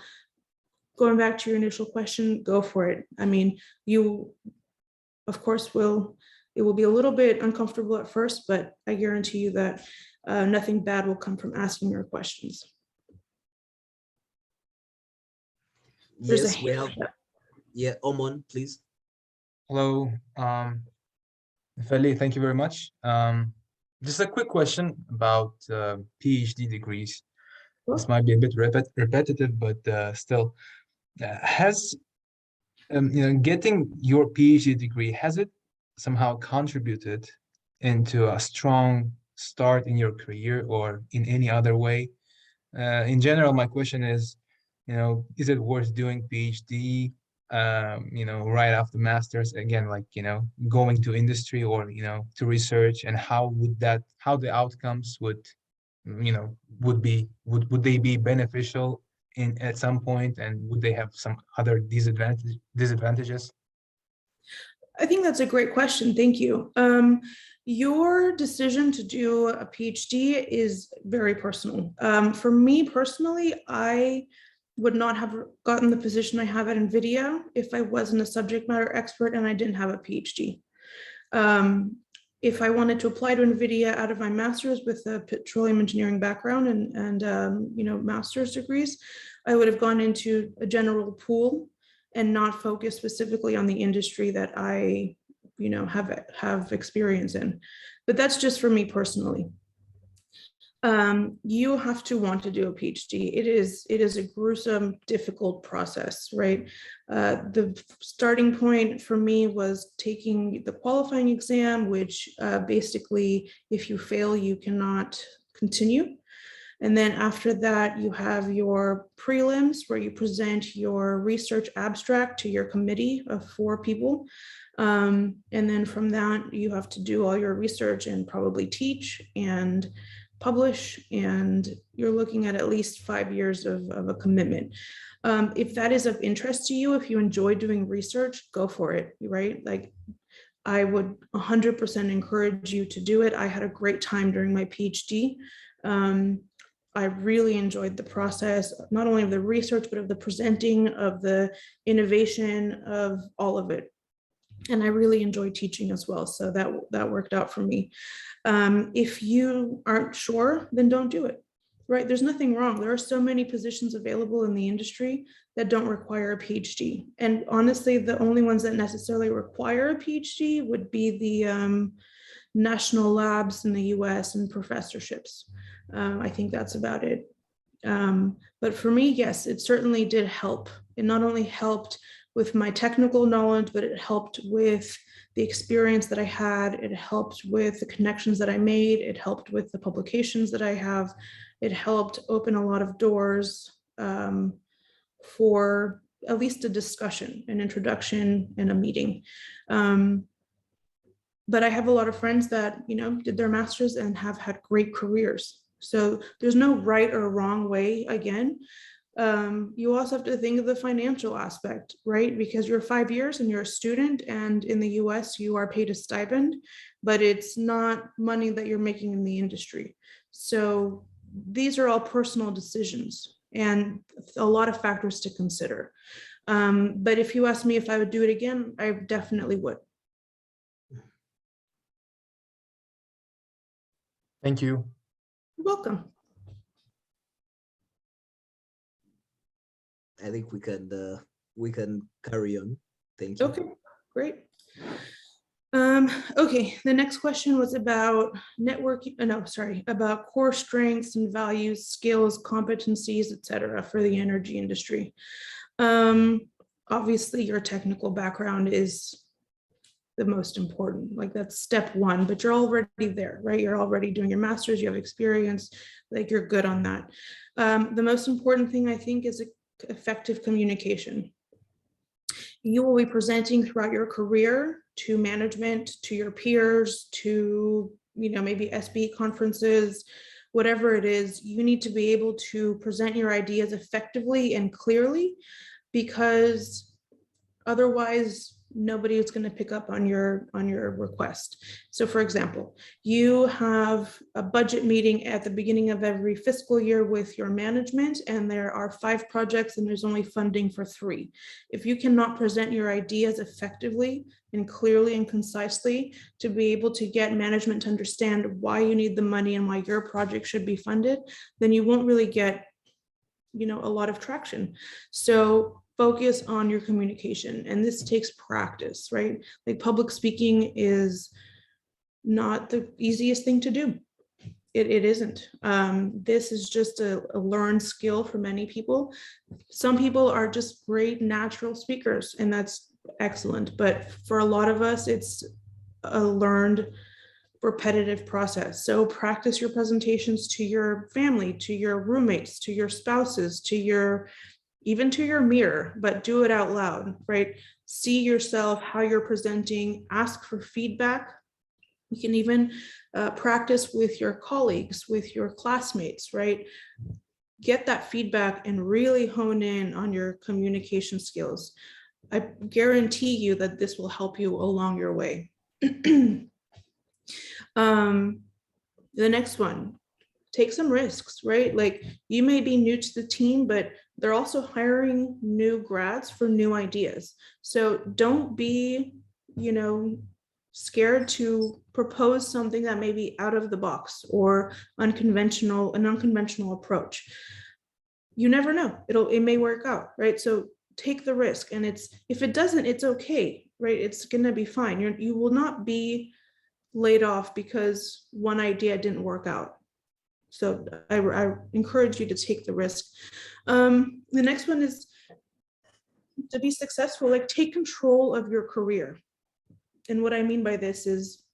going back to your initial question, go for it. I mean, you, of course, it will be a little bit uncomfortable at first, but I guarantee you that nothing bad will come from asking your questions. Yes, we have. Yeah, Omon, please. Hello, Nefeli, thank you very much. Just a quick question about PhD degrees. Cool. This might be a bit repetitive, but still, has getting your PhD degree, has it somehow contributed into a strong start in your career or in any other way? In general, my question is, is it worth doing PhD? Right after masters, again, like, going to industry or, to research, and how the outcomes would they be beneficial at some point, and would they have some other disadvantages? I think that's a great question. Thank you. Your decision to do a PhD is very personal. For me personally, I would not have gotten the position I have at NVIDIA if I wasn't a subject matter expert and I didn't have a PhD. if I wanted to apply to NVIDIA out of my master's with a petroleum engineering background and master's degrees, I would have gone into a general pool and not focused specifically on the industry that I, have experience in. But that's just for me personally. You have to want to do a PhD. It is a gruesome, difficult process, right? The starting point for me was taking the qualifying exam, which basically, if you fail, you cannot continue. And then after that, you have your prelims where you present your research abstract to your committee of 4 people. And then from that, you have to do all your research and probably teach and publish, and you're looking at least 5 years of a commitment. If that is of interest to you, if you enjoy doing research, go for it, right? Like, I would 100% encourage you to do it. I had a great time during my PhD. I really enjoyed the process, not only of the research, but of the presenting, of the innovation, of all of it. And I really enjoyed teaching as well. So that worked out for me. If you aren't sure, then don't do it, right? There's nothing wrong. There are so many positions available in the industry that don't require a PhD. And honestly, the only ones that necessarily require a PhD would be the national labs in the US and professorships. I think that's about it. But for me, yes, it certainly did help. It not only helped with my technical knowledge, but it helped with the experience that I had. It helped with the connections that I made. It helped with the publications that I have. It helped open a lot of doors for at least a discussion, an introduction, and a meeting. But I have a lot of friends that, did their masters and have had great careers. So there's no right or wrong way again. You also have to think of the financial aspect, right? Because you're 5 years and you're a student, and in the US you are paid a stipend, but it's not money that you're making in the industry. So these are all personal decisions and a lot of factors to consider. But if you ask me if I would do it again, I definitely would. Thank you. You're welcome. I think we can carry on. Thank you. Okay, great. Okay, the next question was about networking. About core strengths and values, skills, competencies, etc., for the energy industry. Obviously, your technical background is the most important. Like, that's step one. But you're already there, right? You're already doing your master's. You have experience. Like, you're good on that. The most important thing, I think, is effective communication. You will be presenting throughout your career to management, to your peers, to maybe SB conferences, whatever it is. You need to be able to present your ideas effectively and clearly, because otherwise nobody is going to pick up on your request. So for example, you have a budget meeting at the beginning of every fiscal year with your management, and there are 5 projects and there's only funding for 3. If you cannot present your ideas effectively and clearly and concisely to be able to get management to understand why you need the money and why your project should be funded, then you won't really get a lot of traction. So focus on your communication, and this takes practice, right? Like, public speaking is not the easiest thing to do. It isn't. This is just a learned skill for many people. Some people are just great natural speakers, and that's excellent. But for a lot of us, it's a learned, repetitive process. So practice your presentations to your family, to your roommates, to your spouses, even to your mirror, but do it out loud, right? See yourself, how you're presenting, ask for feedback. You can even practice with your colleagues, with your classmates, right? Get that feedback and really hone in on your communication skills. I guarantee you that this will help you along your way. The next one, take some risks, right? Like, you may be new to the team, but they're also hiring new grads for new ideas. So don't be, scared to propose something that may be out of the box or an unconventional approach. You never know, it may work out, right? So take the risk, and if it doesn't, it's okay, right? It's gonna be fine. You will not be laid off because one idea didn't work out. So I encourage you to take the risk. The next one is to be successful, like take control of your career. And what I mean by this is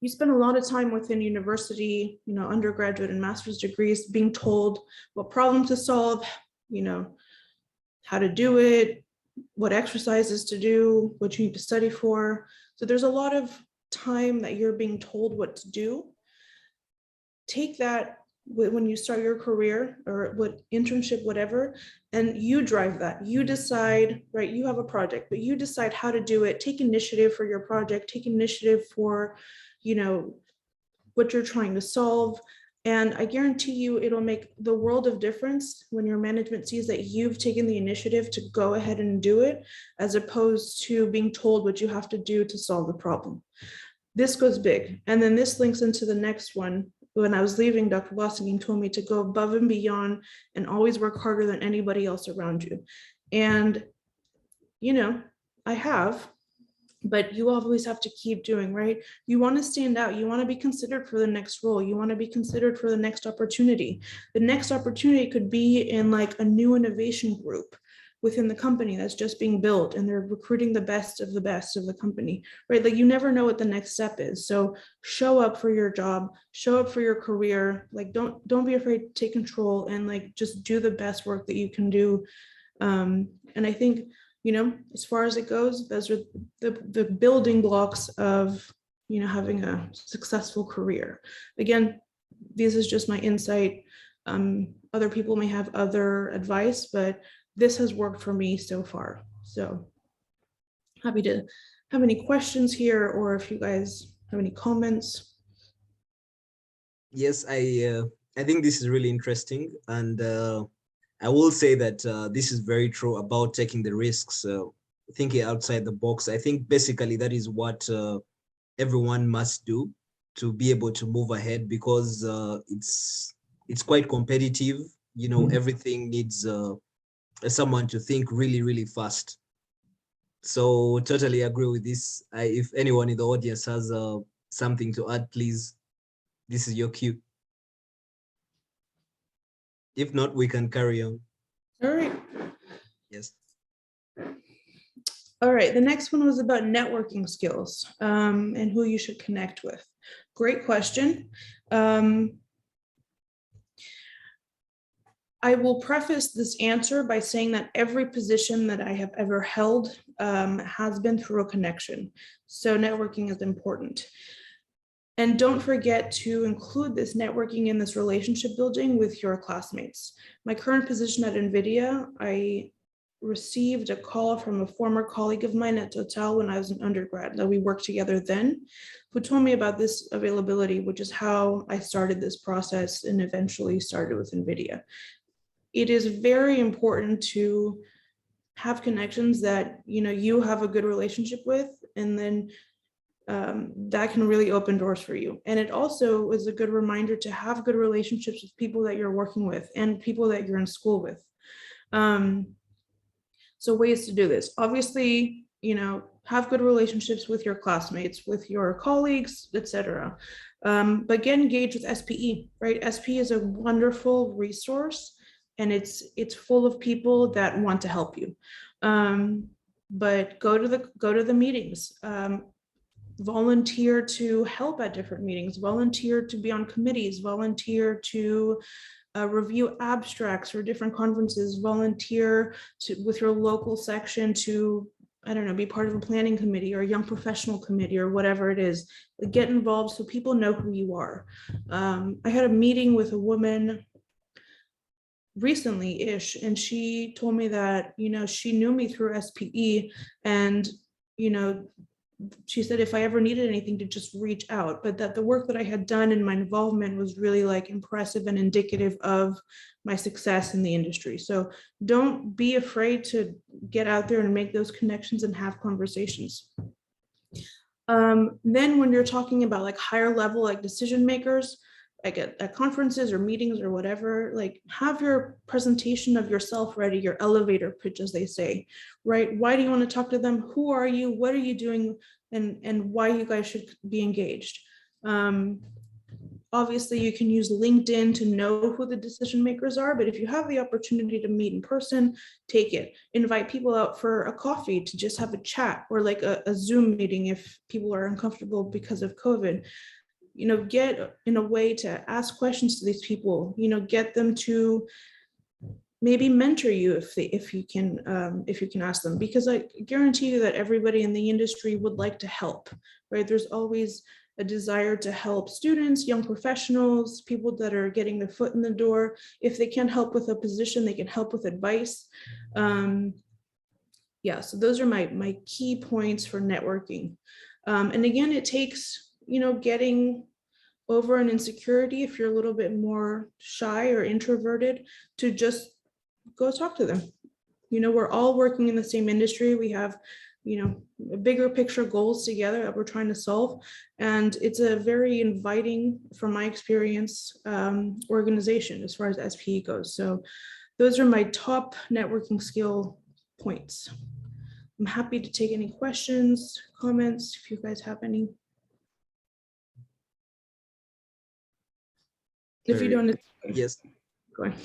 you spend a lot of time within university, undergraduate and master's degrees, being told what problem to solve, how to do it, what exercises to do, what you need to study for. So there's a lot of time that you're being told what to do. Take that when you start your career or what internship, whatever, and you drive that. You decide, right? You have a project, but you decide how to do it. Take initiative for your project, take initiative for, what you're trying to solve. And I guarantee you it'll make the world of difference when your management sees that you've taken the initiative to go ahead and do it, as opposed to being told what you have to do to solve the problem. This goes big. And then this links into the next one. When I was leaving, Dr. Blossoming told me to go above and beyond and always work harder than anybody else around you. And, I have, but you always have to keep doing, right? You want to stand out. You want to be considered for the next role. You want to be considered for the next opportunity. The next opportunity could be in like a new innovation group within the company that's just being built, and they're recruiting the best of the company, right? Like you never know what the next step is. So show up for your job, show up for your career. Like don't be afraid to take control and like just do the best work that you can do. And I think, as far as it goes, those are the building blocks of, having a successful career. Again, this is just my insight. Other people may have other advice, but this has worked for me so far. So happy to have any questions here, or if you guys have any comments. Yes, I think this is really interesting, and I will say that this is very true about taking the risks, thinking outside the box. I think basically that is what everyone must do to be able to move ahead, because it's quite competitive. Everything needs someone to think really, really fast. So totally agree with this. If anyone in the audience has something to add, please, this is your cue. If not, we can carry on. All right. Yes. All right, the next one was about networking skills and who you should connect with. Great question. I will preface this answer by saying that every position that I have ever held has been through a connection. So networking is important. And don't forget to include this networking in this relationship building with your classmates. My current position at NVIDIA, I received a call from a former colleague of mine at Total when I was an undergrad, that we worked together then, who told me about this availability, which is how I started this process and eventually started with NVIDIA. It is very important to have connections that you have a good relationship with, and then that can really open doors for you. And it also is a good reminder to have good relationships with people that you're working with and people that you're in school with. So ways to do this, obviously, have good relationships with your classmates, with your colleagues, etc. But get engaged with SPE, right? SPE is a wonderful resource, and it's full of people that want to help you. But go to the meetings, volunteer to help at different meetings, volunteer to be on committees, volunteer to review abstracts for different conferences, volunteer with your local section to, I don't know, be part of a planning committee or a young professional committee or whatever it is. Get involved so people know who you are. I had a meeting with a woman recently-ish, and she told me that, she knew me through SPE, and, she said if I ever needed anything to just reach out, but that the work that I had done and my involvement was really like impressive and indicative of my success in the industry. So don't be afraid to get out there and make those connections and have conversations. Then when you're talking about like higher level, like decision makers, like at conferences or meetings or whatever, like have your presentation of yourself ready, your elevator pitch, as they say, right? Why do you want to talk to them? Who are you? What are you doing? And why you guys should be engaged. Obviously, you can use LinkedIn to know who the decision makers are, but if you have the opportunity to meet in person, take it. Invite people out for a coffee to just have a chat, or like a Zoom meeting if people are uncomfortable because of COVID. You know, get in a way to ask questions to these people, you know, get them to maybe mentor you if you can ask them, because I guarantee you that everybody in the industry would like to help, right? There's always a desire to help students, young professionals, people that are getting their foot in the door. If they can't help with a position, they can help with advice. Yeah, so those are my key points for networking. And again, it takes, you know, getting over an insecurity if you're a little bit more shy or introverted, to just go talk to them. You know, we're all working in the same industry. We have, you know, bigger picture goals together that we're trying to solve. And it's a very inviting, from my experience, organization as far as SPE goes. So those are my top networking skill points. I'm happy to take any questions, comments, if you guys have any. If you don't, yes, go ahead.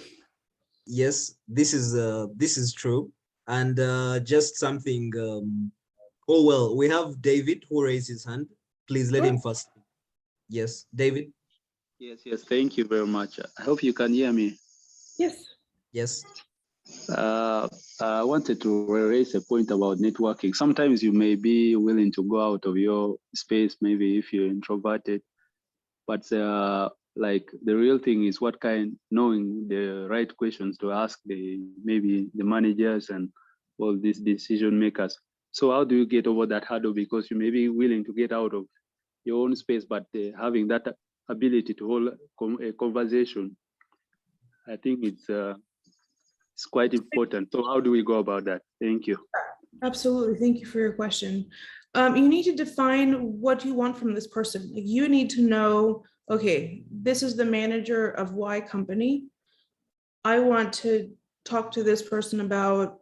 yes, this is true. And just something, oh, well, we have David who raised his hand. Please let him first. Yes, David. Yes, thank you very much. I hope you can hear me. Yes. Yes. I wanted to raise a point about networking. Sometimes you may be willing to go out of your space, maybe if you're introverted, but like the real thing is knowing the right questions to ask maybe the managers and all these decision makers. So how do you get over that hurdle? Because you may be willing to get out of your own space, but having that ability to hold a conversation, I think it's quite important. So how do we go about that? Thank you. Absolutely. Thank you for your question. You need to define what you want from this person. Like, you need to know, okay, this is the manager of Y company. I want to talk to this person about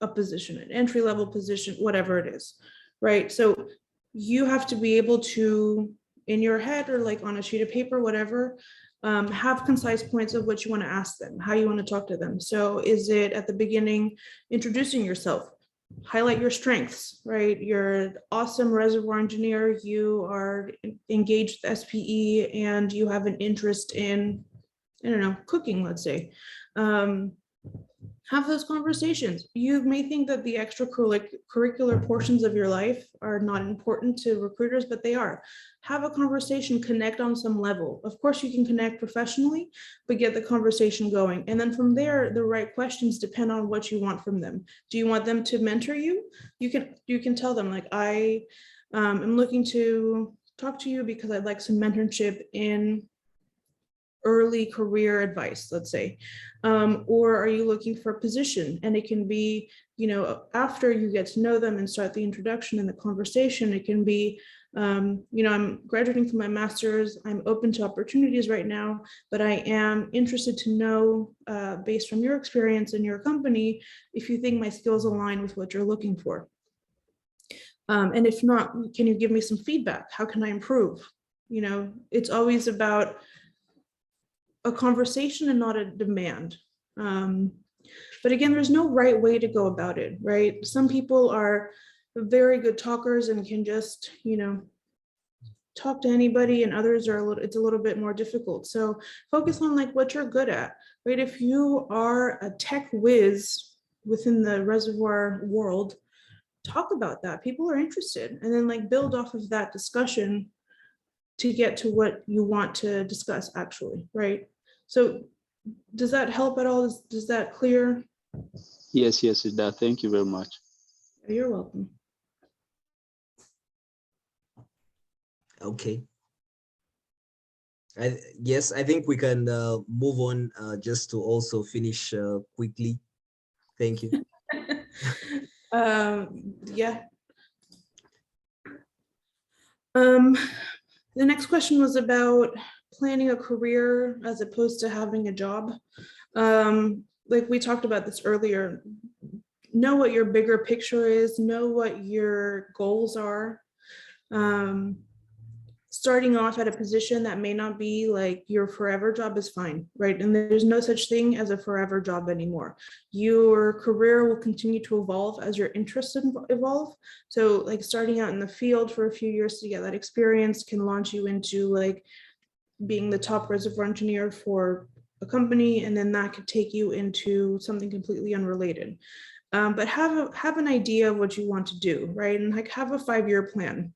a position, an entry-level position, whatever it is, right? So you have to be able to, in your head or like on a sheet of paper, whatever, have concise points of what you want to ask them, how you want to talk to them. So is it at the beginning, introducing yourself, highlight your strengths, right? You're an awesome reservoir engineer, you are engaged with SPE, and you have an interest in, I don't know, cooking, let's say. Have those conversations. You may think that the extracurricular portions of your life are not important to recruiters, but they are. Have a conversation, connect on some level. Of course, you can connect professionally, but get the conversation going. And then from there, the right questions depend on what you want from them. Do you want them to mentor you? You can tell them, like, I am looking to talk to you because I'd like some mentorship in early career advice, let's say, or are you looking for a position? And it can be, you know, after you get to know them and start the introduction and the conversation, it can be, you know, I'm graduating from my master's, I'm open to opportunities right now, but I am interested to know, based from your experience in your company, if you think my skills align with what you're looking for. And if not, can you give me some feedback? How can I improve? You know, it's always about a conversation and not a demand. But again, there's no right way to go about it, right? Some people are very good talkers and can just, you know, talk to anybody, and others are it's a little bit more difficult. So focus on like what you're good at, right? If you are a tech whiz within the reservoir world, talk about that. People are interested, and then like build off of that discussion to get to what you want to discuss actually, right? So does that help at all? Does that clear? Yes, it does. Thank you very much. You're welcome. Okay. Yes, I think we can move on just to also finish quickly. Thank you. Yeah. The next question was about planning a career as opposed to having a job. Like we talked about this earlier, know what your bigger picture is, know what your goals are. Starting off at a position that may not be like your forever job is fine, right? And there's no such thing as a forever job anymore. Your career will continue to evolve as your interests evolve. So like starting out in the field for a few years to get that experience can launch you into like being the top reservoir engineer for a company, and then that could take you into something completely unrelated. But have an idea of what you want to do, right? And like have a 5-year plan.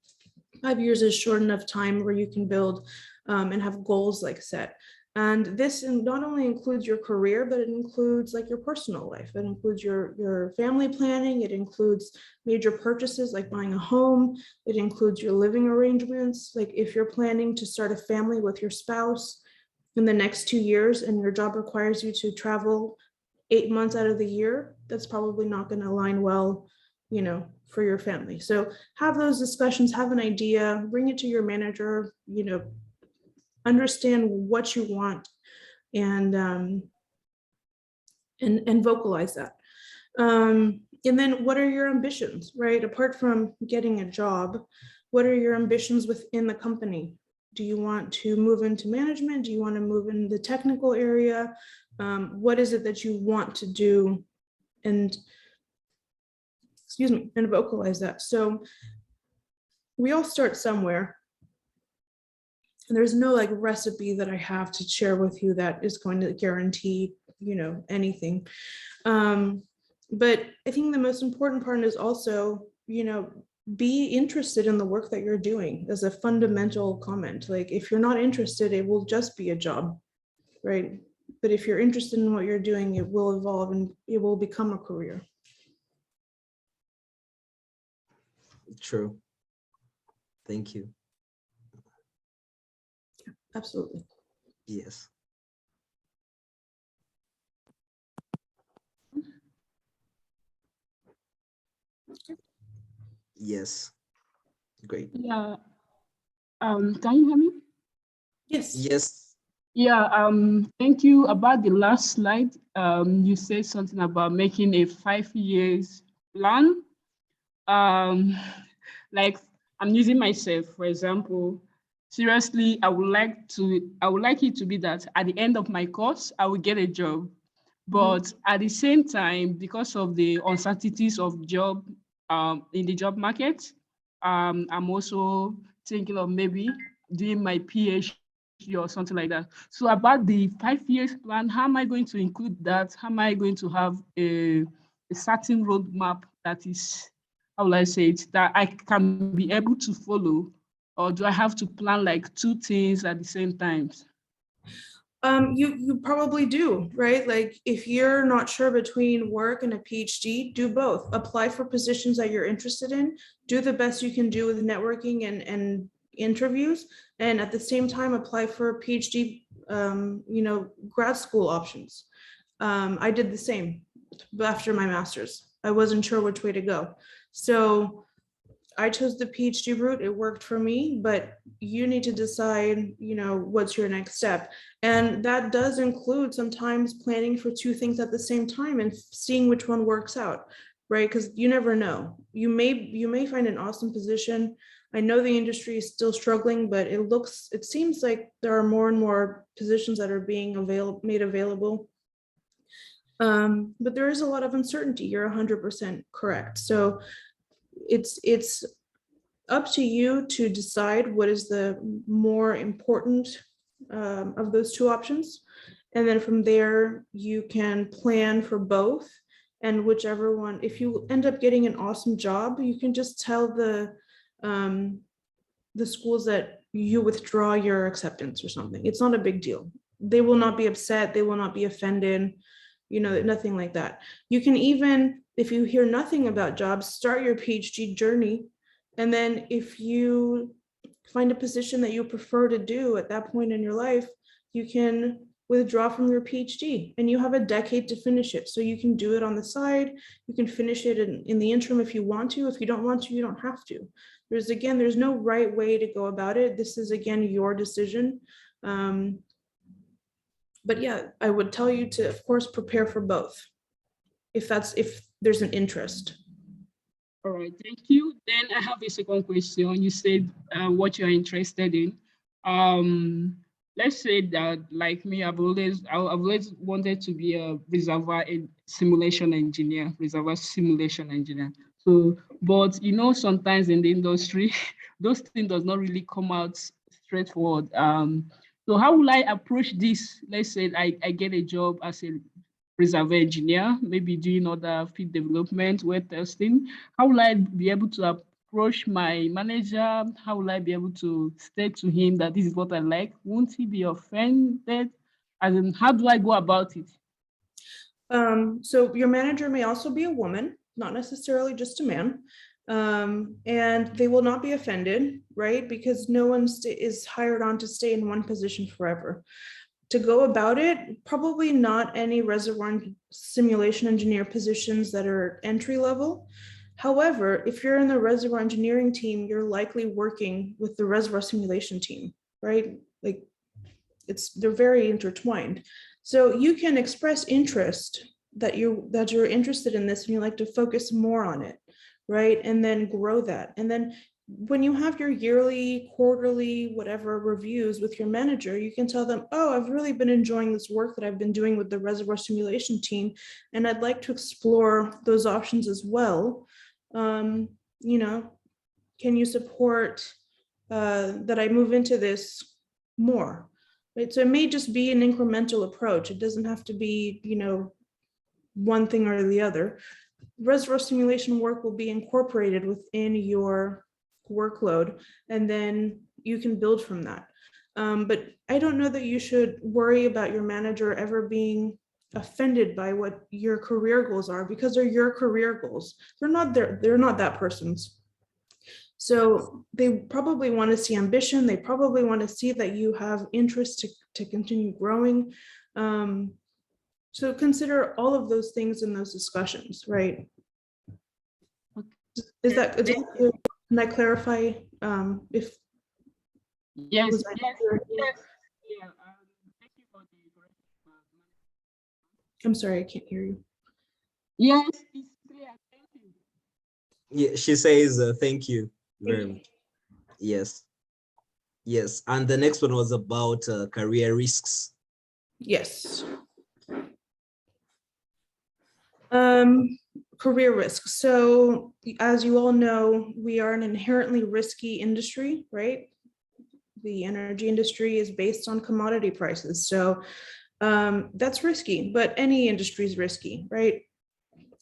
5 years is short enough time where you can build and have goals like set. And this not only includes your career, but it includes like your personal life. It includes your family planning. It includes major purchases like buying a home. It includes your living arrangements. Like if you're planning to start a family with your spouse in the next 2 years and your job requires you to travel 8 months out of the year, that's probably not going to align well, you know, for your family. So have those discussions, have an idea, bring it to your manager, you know, understand what you want and vocalize that. And then what are your ambitions, right? Apart from getting a job, what are your ambitions within the company? Do you want to move into management? Do you want to move in the technical area? What is it that you want to do? And and vocalize that. So we all start somewhere. And there's no like recipe that I have to share with you that is going to guarantee, you know, anything. But I think the most important part is also, you know, be interested in the work that you're doing as a fundamental comment. Like if you're not interested, it will just be a job, right? But if you're interested in what you're doing, it will evolve and it will become a career. True. Thank you. Absolutely. Yes. Yes. Great. Yeah. Can you hear me? Yes. Yes. Yeah. Thank you. About the last slide, you said something about making a 5 years plan. Like I'm using myself, for example. Seriously, I would like it to be that at the end of my course, I will get a job. But at the same time, because of the uncertainties of job in the job market, I'm also thinking of maybe doing my PhD or something like that. So about the 5 years plan, how am I going to include that? How am I going to have a certain roadmap that is, how will I say it, that I can be able to follow? Or do I have to plan like 2 things at the same time? You probably do, right? Like if you're not sure between work and a PhD, do both. Apply for positions that you're interested in, do the best you can do with networking and interviews, and at the same time apply for PhD, you know, grad school options. I did the same after my master's. I wasn't sure which way to go. So I chose the PhD route. It worked for me, but you need to decide, you know, what's your next step. And that does include sometimes planning for 2 things at the same time and seeing which one works out, right? Because you never know. You may find an awesome position. I know the industry is still struggling, but it seems like there are more and more positions that are being made available. But there is a lot of uncertainty. You're 100% correct. So it's up to you to decide what is the more important of those 2 options. And then from there, you can plan for both, and whichever one, if you end up getting an awesome job, you can just tell the schools that you withdraw your acceptance or something. It's not a big deal. They will not be upset. They will not be offended, you know, nothing like that. You can even, if you hear nothing about jobs, start your PhD journey. And then if you find a position that you prefer to do at that point in your life, you can withdraw from your PhD, and you have a decade to finish it. So you can do it on the side. You can finish it in the interim if you want to. If you don't want to, you don't have to. There's no right way to go about it. This is, again, your decision. But yeah, I would tell you to, of course, prepare for both, if there's an interest. All right, thank you. Then I have a second question. You said what you're interested in. Let's say that, like me, I've always wanted to be a reservoir simulation engineer. So, but you know, sometimes in the industry, those things does not really come out straightforward. So how will I approach this? Let's say I get a job as a reservoir engineer, maybe doing other field development, web testing. How will I be able to approach my manager? How will I be able to state to him that this is what I like? Won't he be offended? As in, how do I go about it? So your manager may also be a woman, not necessarily just a man. And they will not be offended, right? Because no one is hired on to stay in one position forever. To go about it, probably not any reservoir simulation engineer positions that are entry level. However, if you're in the reservoir engineering team, you're likely working with the reservoir simulation team, right? Like they're very intertwined. So you can express interest that you're interested in this and you like to focus more on it, right? And then grow that. And then when you have your yearly, quarterly, whatever reviews with your manager, you can tell them, oh, I've really been enjoying this work that I've been doing with the reservoir simulation team, and I'd like to explore those options as well. You know, can you support that I move into this more? Right? So it may just be an incremental approach. It doesn't have to be, you know, one thing or the other. Reservoir simulation work will be incorporated within your workload, and then you can build from that. But I don't know that you should worry about your manager ever being offended by what your career goals are, because they're your career goals. They're not that person's. So they probably want to see ambition. They probably want to see that you have interest to continue growing. So consider all of those things in those discussions, right? Is that clear? Can I clarify if? Yes, yes, yes. Yeah, thank you for the correction. I'm sorry, I can't hear you. Yes, it's clear. Thank you. Yeah, she says thank you very much. Yes. Yes. And the next one was about career risks. Yes. Career risks. So as you all know, we are an inherently risky industry, right? The energy industry is based on commodity prices. So that's risky, but any industry is risky, right?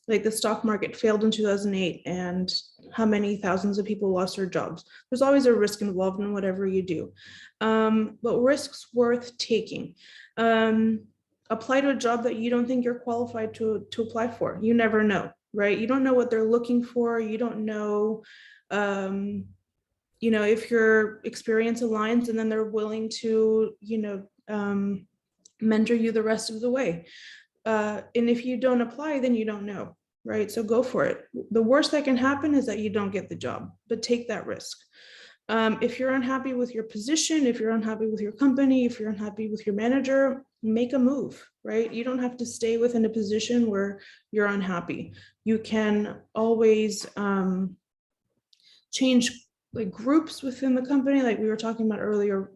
Like the stock market failed in 2008 and how many thousands of people lost their jobs. There's always a risk involved in whatever you do, but risks worth taking. Apply to a job that you don't think you're qualified to apply for. You never know, right? You don't know what they're looking for. You don't know, you know, if your experience aligns, and then they're willing to, you know, mentor you the rest of the way. And if you don't apply, then you don't know, right? So go for it. The worst that can happen is that you don't get the job, but take that risk. If you're unhappy with your position, if you're unhappy with your company, if you're unhappy with your manager, make a move, right? You don't have to stay within a position where you're unhappy. You can always change like groups within the company, like we were talking about earlier,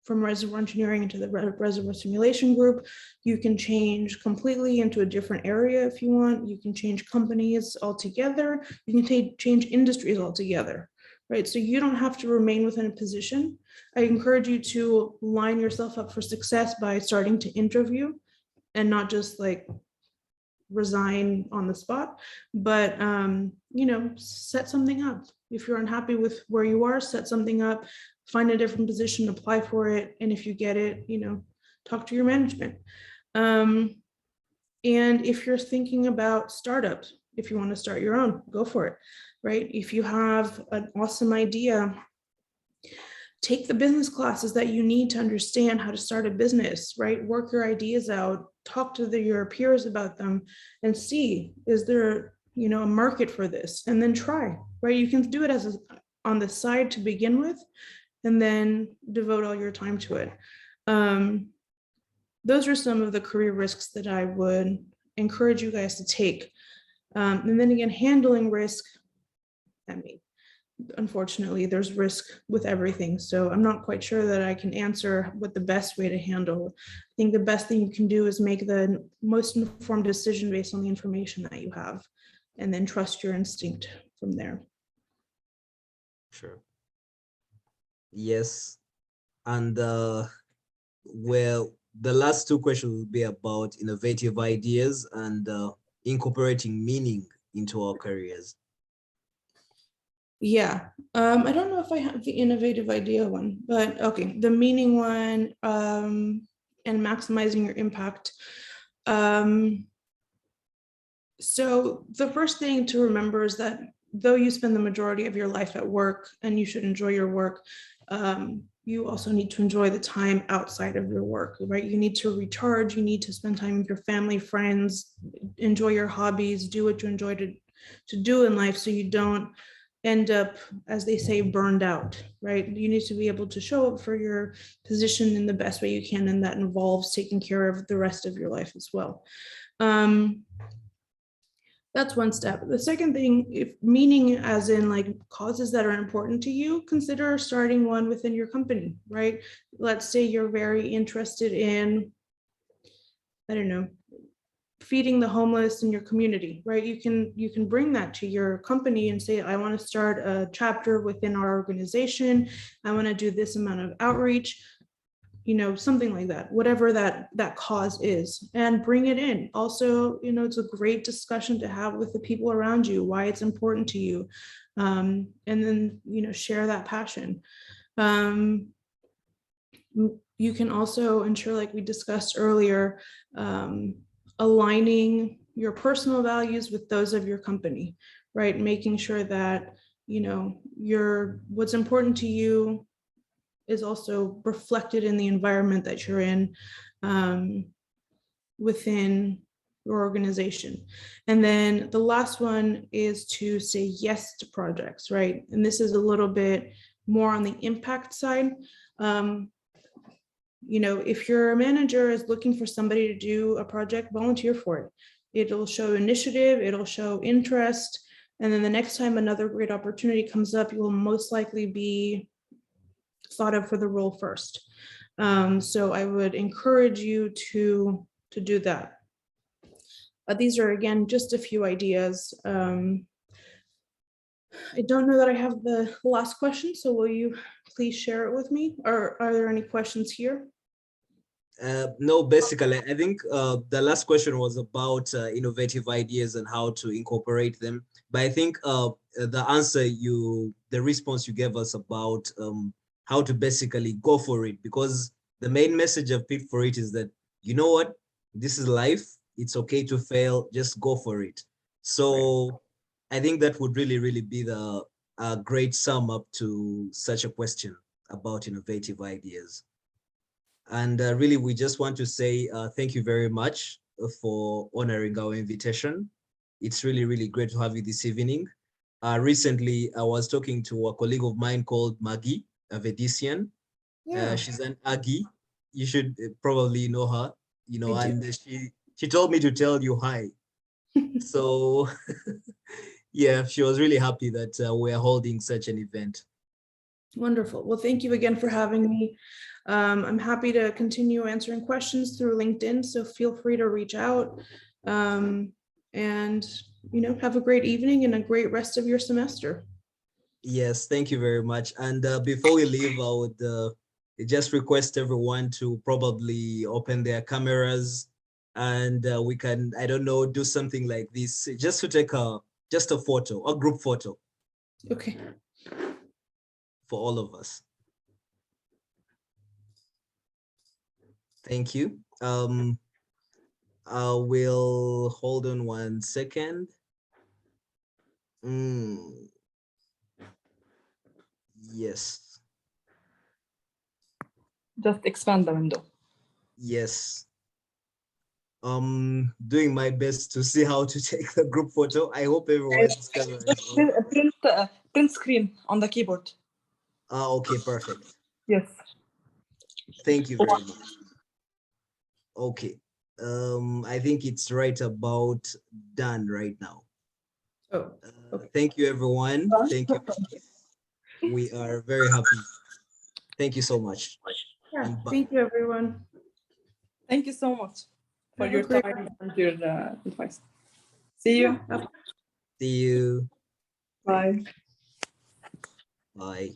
from reservoir engineering into the reservoir simulation group. You can change completely into a different area if you want. You can change companies altogether. You can change industries altogether, right? So you don't have to remain within a position. I encourage you to line yourself up for success by starting to interview and not just like resign on the spot, but you know, set something up. If you're unhappy with where you are, set something up, find a different position, apply for it, and if you get it, you know, talk to your management. And if you're thinking about startups, if you want to start your own, go for it, right? If you have an awesome idea take the business classes that you need to understand how to start a business, right? Work your ideas out, talk to your peers about them, and see, is there, you know, a market for this? And then try, right? You can do it as on the side to begin with, and then devote all your time to it. Those are some of the career risks that I would encourage you guys to take. And then again, handling risk, I mean, unfortunately, there's risk with everything. So I'm not quite sure that I can answer what the best way to handle. I think the best thing you can do is make the most informed decision based on the information that you have, and then trust your instinct from there. Sure. Yes. And well, the last two questions will be about innovative ideas and incorporating meaning into our careers. Yeah, I don't know if I have the innovative idea one, but okay, the meaning one, and maximizing your impact. So the first thing to remember is that though you spend the majority of your life at work and you should enjoy your work, you also need to enjoy the time outside of your work, right? You need to recharge, you need to spend time with your family, friends, enjoy your hobbies, do what you enjoy to do in life, so you don't end up, as they say, burned out, right? You need to be able to show up for your position in the best way you can, and that involves taking care of the rest of your life as well. That's one step. The second thing, if meaning as in like causes that are important to you, consider starting one within your company, right? Let's say you're very interested in, I don't know, feeding the homeless in your community, right? You can bring that to your company and say, I want to start a chapter within our organization. I want to do this amount of outreach, you know, something like that, whatever that cause is, and bring it in. Also, you know, it's a great discussion to have with the people around you, why it's important to you. And then, you know, share that passion. You can also ensure, like we discussed earlier, aligning your personal values with those of your company, right? Making sure that, you know, what's important to you is also reflected in the environment that you're in, within your organization. And then the last one is to say yes to projects, right? And this is a little bit more on the impact side. You know, if your manager is looking for somebody to do a project, volunteer for it. It'll show initiative, it'll show interest, and then the next time another great opportunity comes up, you will most likely be thought of for the role first. So I would encourage you to do that. These are, again, just a few ideas. I don't know that I have the last question, so will you please share it with me? Or are there any questions here? No, basically, I think the last question was about innovative ideas and how to incorporate them. But I think the response you gave us about how to basically go for it, because the main message I've picked for it is that, you know what, this is life. It's okay to fail, just go for it. So I think that would really, really be the great sum up to such a question about innovative ideas. And really, we just want to say thank you very much for honoring our invitation. It's really, really great to have you this evening. Recently, I was talking to a colleague of mine called Maggie, a Vedisian. Yeah. She's an Aggie. You should probably know her, you know, I do. and she told me to tell you hi. So yeah, she was really happy that we're holding such an event. Wonderful. Well, thank you again for having me. I'm happy to continue answering questions through LinkedIn, so feel free to reach out. And, you know, have a great evening and a great rest of your semester. Yes, thank you very much. And before we leave, I would just request everyone to probably open their cameras, and we can, I don't know, do something like this, just to take just a photo, a group photo. Okay. For all of us. Thank you. I will hold on 1 second. Yes. Just expand the window. Yes. Doing my best to see how to take the group photo. I hope everyone's camera is on. Print screen on the keyboard. Okay, perfect. Yes. Thank you very much. Okay. I think it's right about done right now. Oh, okay. Thank you, everyone. Thank you. We are very happy. Thank you so much. Yeah, And bye. thank you, everyone. Thank you so much for Have a your great time and your advice. See you. Yeah. See you. Bye. Bye.